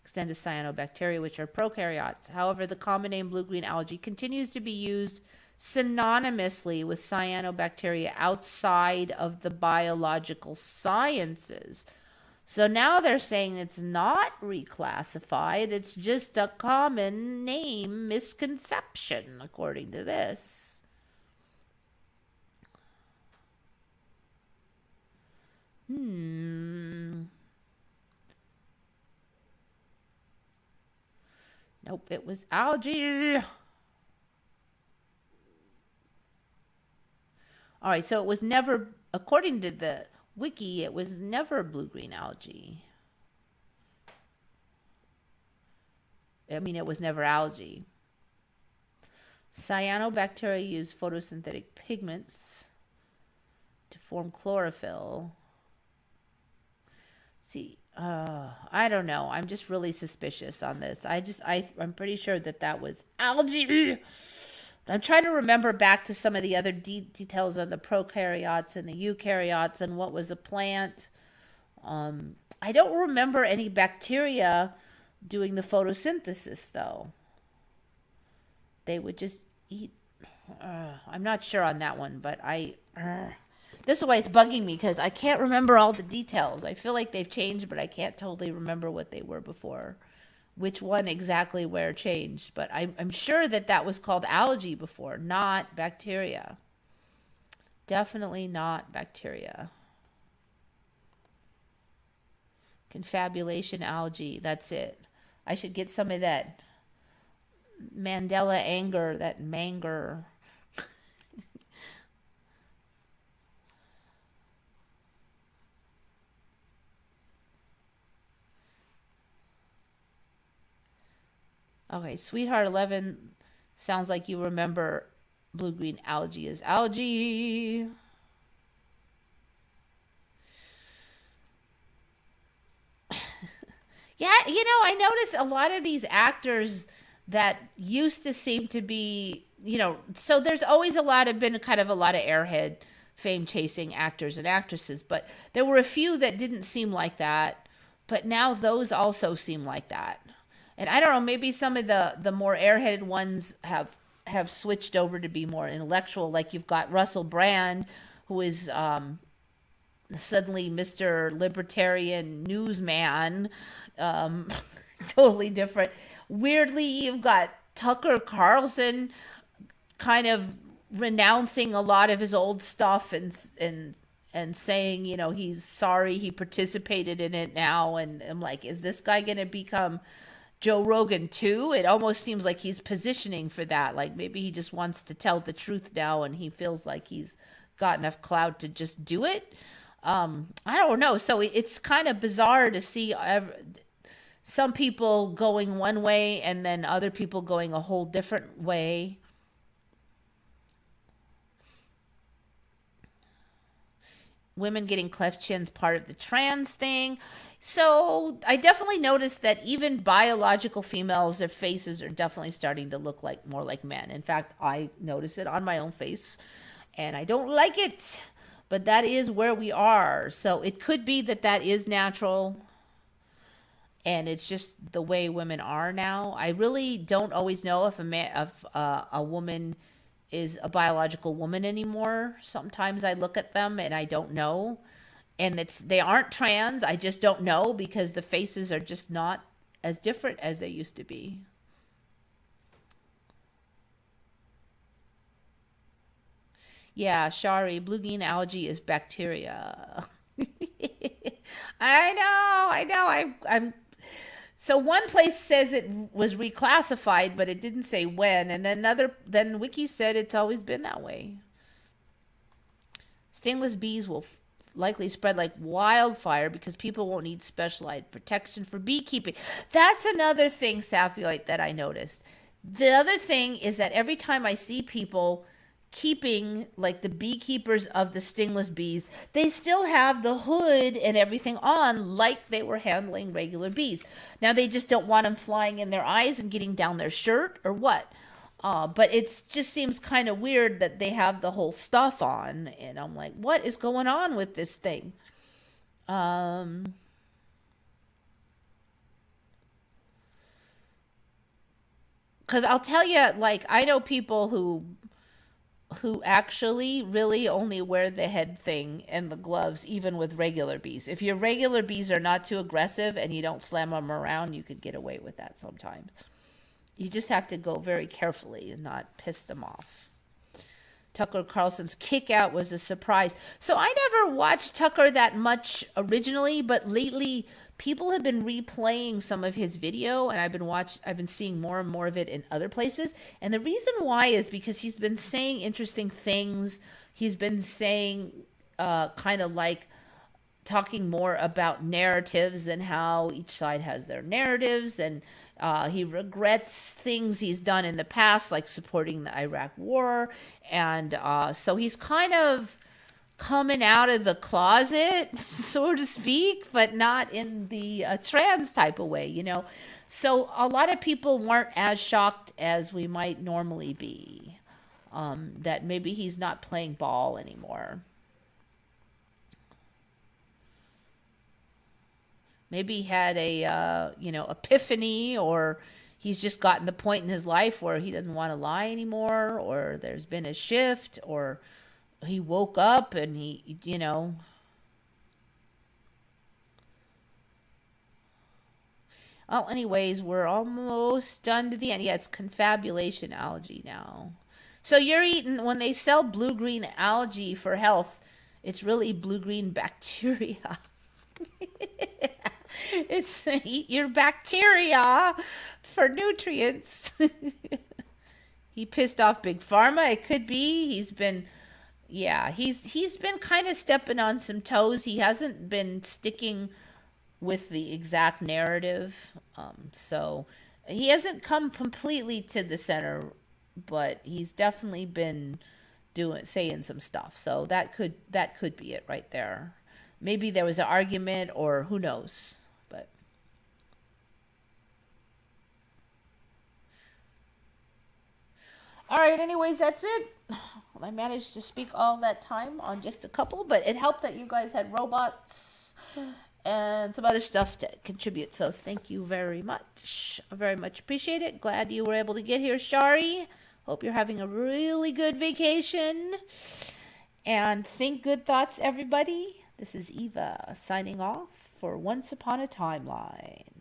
cyanobacteria, which are prokaryotes. However, the common name blue-green algae continues to be used synonymously with cyanobacteria outside of the biological sciences. So now they're saying it's not reclassified, it's just a common name misconception, according to this. Nope, it was algae. All right, so it was never, according to the wiki, it was never blue-green algae. I mean, it was never algae. Cyanobacteria use photosynthetic pigments to form chlorophyll. See, I don't know. I'm just really suspicious on this. I'm pretty sure that was algae. I'm trying to remember back to some of the other details on the prokaryotes and the eukaryotes and what was a plant. I don't remember any bacteria doing the photosynthesis, though. They would just eat. I'm not sure on that one, but this is why it's bugging me, because I can't remember all the details. I feel like they've changed, but I can't totally remember what they were before. Which one exactly where changed, but I'm sure that was called algae before, not bacteria. Definitely not bacteria. Confabulation algae, that's it. I should get some of that Mandela anger, that manger. Okay, Sweetheart 11 sounds like you remember blue-green algae as algae. Yeah, I noticed a lot of these actors that used to seem to be, so there's always been kind of a lot of airhead fame-chasing actors and actresses, but there were a few that didn't seem like that, but now those also seem like that. And I don't know, maybe some of the more airheaded ones have switched over to be more intellectual. Like you've got Russell Brand, who is suddenly Mr. Libertarian newsman, totally different. Weirdly, you've got Tucker Carlson kind of renouncing a lot of his old stuff and saying, he's sorry he participated in it now. And I'm like, is this guy going to become Joe Rogan too? It almost seems like he's positioning for that. Like maybe he just wants to tell the truth now and he feels like he's got enough clout to just do it. I don't know. So it's kind of bizarre to see some people going one way and then other people going a whole different way. Women getting cleft chins part of the trans thing. So I definitely noticed that even biological females, their faces are definitely starting to look more like men. In fact, I notice it on my own face and I don't like it, but that is where we are. So it could be that is natural and it's just the way women are now. I really don't always know if a woman is a biological woman anymore. Sometimes I look at them and I don't know. And they aren't trans. I just don't know because the faces are just not as different as they used to be. Yeah, Shari, blue-green algae is bacteria. I know. I'm so one place says it was reclassified, but it didn't say when, and then Wiki said it's always been that way. Stingless bees will likely spread like wildfire because people won't need specialized protection for beekeeping. That's another thing, Safioite, that I noticed. The other thing is that every time I see people keeping, like the beekeepers of the stingless bees, they still have the hood and everything on like they were handling regular bees. Now they just don't want them flying in their eyes and getting down their shirt or what. But it just seems kind of weird that they have the whole stuff on, and I'm like, what is going on with this thing? Because I'll tell you, like, I know people who actually really only wear the head thing and the gloves, even with regular bees. If your regular bees are not too aggressive and you don't slam them around, you could get away with that sometimes. You just have to go very carefully and not piss them off. Tucker Carlson's kick out was a surprise. So I never watched Tucker that much originally, but lately people have been replaying some of his video, and I've been seeing more and more of it in other places. And the reason why is because he's been saying interesting things. He's been saying kind of like talking more about narratives and how each side has their narratives, and he regrets things he's done in the past, like supporting the Iraq war. And so he's kind of coming out of the closet, so to speak, but not in the trans type of way, you know. So a lot of people weren't as shocked as we might normally be, that maybe he's not playing ball anymore. Maybe he had a epiphany, or he's just gotten the point in his life where he doesn't want to lie anymore, or there's been a shift, or he woke up and he. Well, anyways, we're almost done to the end. Yeah, it's confabulation algae now. So you're eating, when they sell blue-green algae for health, it's really blue-green bacteria. It's eat your bacteria for nutrients. He pissed off Big Pharma. It could be. He's been kind of stepping on some toes. He hasn't been sticking with the exact narrative. So he hasn't come completely to the center, but he's definitely been saying some stuff. So that could be it right there. Maybe there was an argument, or who knows. But all right, anyways, that's it. Well, I managed to speak all that time on just a couple, but it helped that you guys had robots and some other stuff to contribute. So thank you very much. I very much appreciate it. Glad you were able to get here, Shari. Hope you're having a really good vacation. And think good thoughts, everybody. This is Eva signing off for Once Upon a Timeline.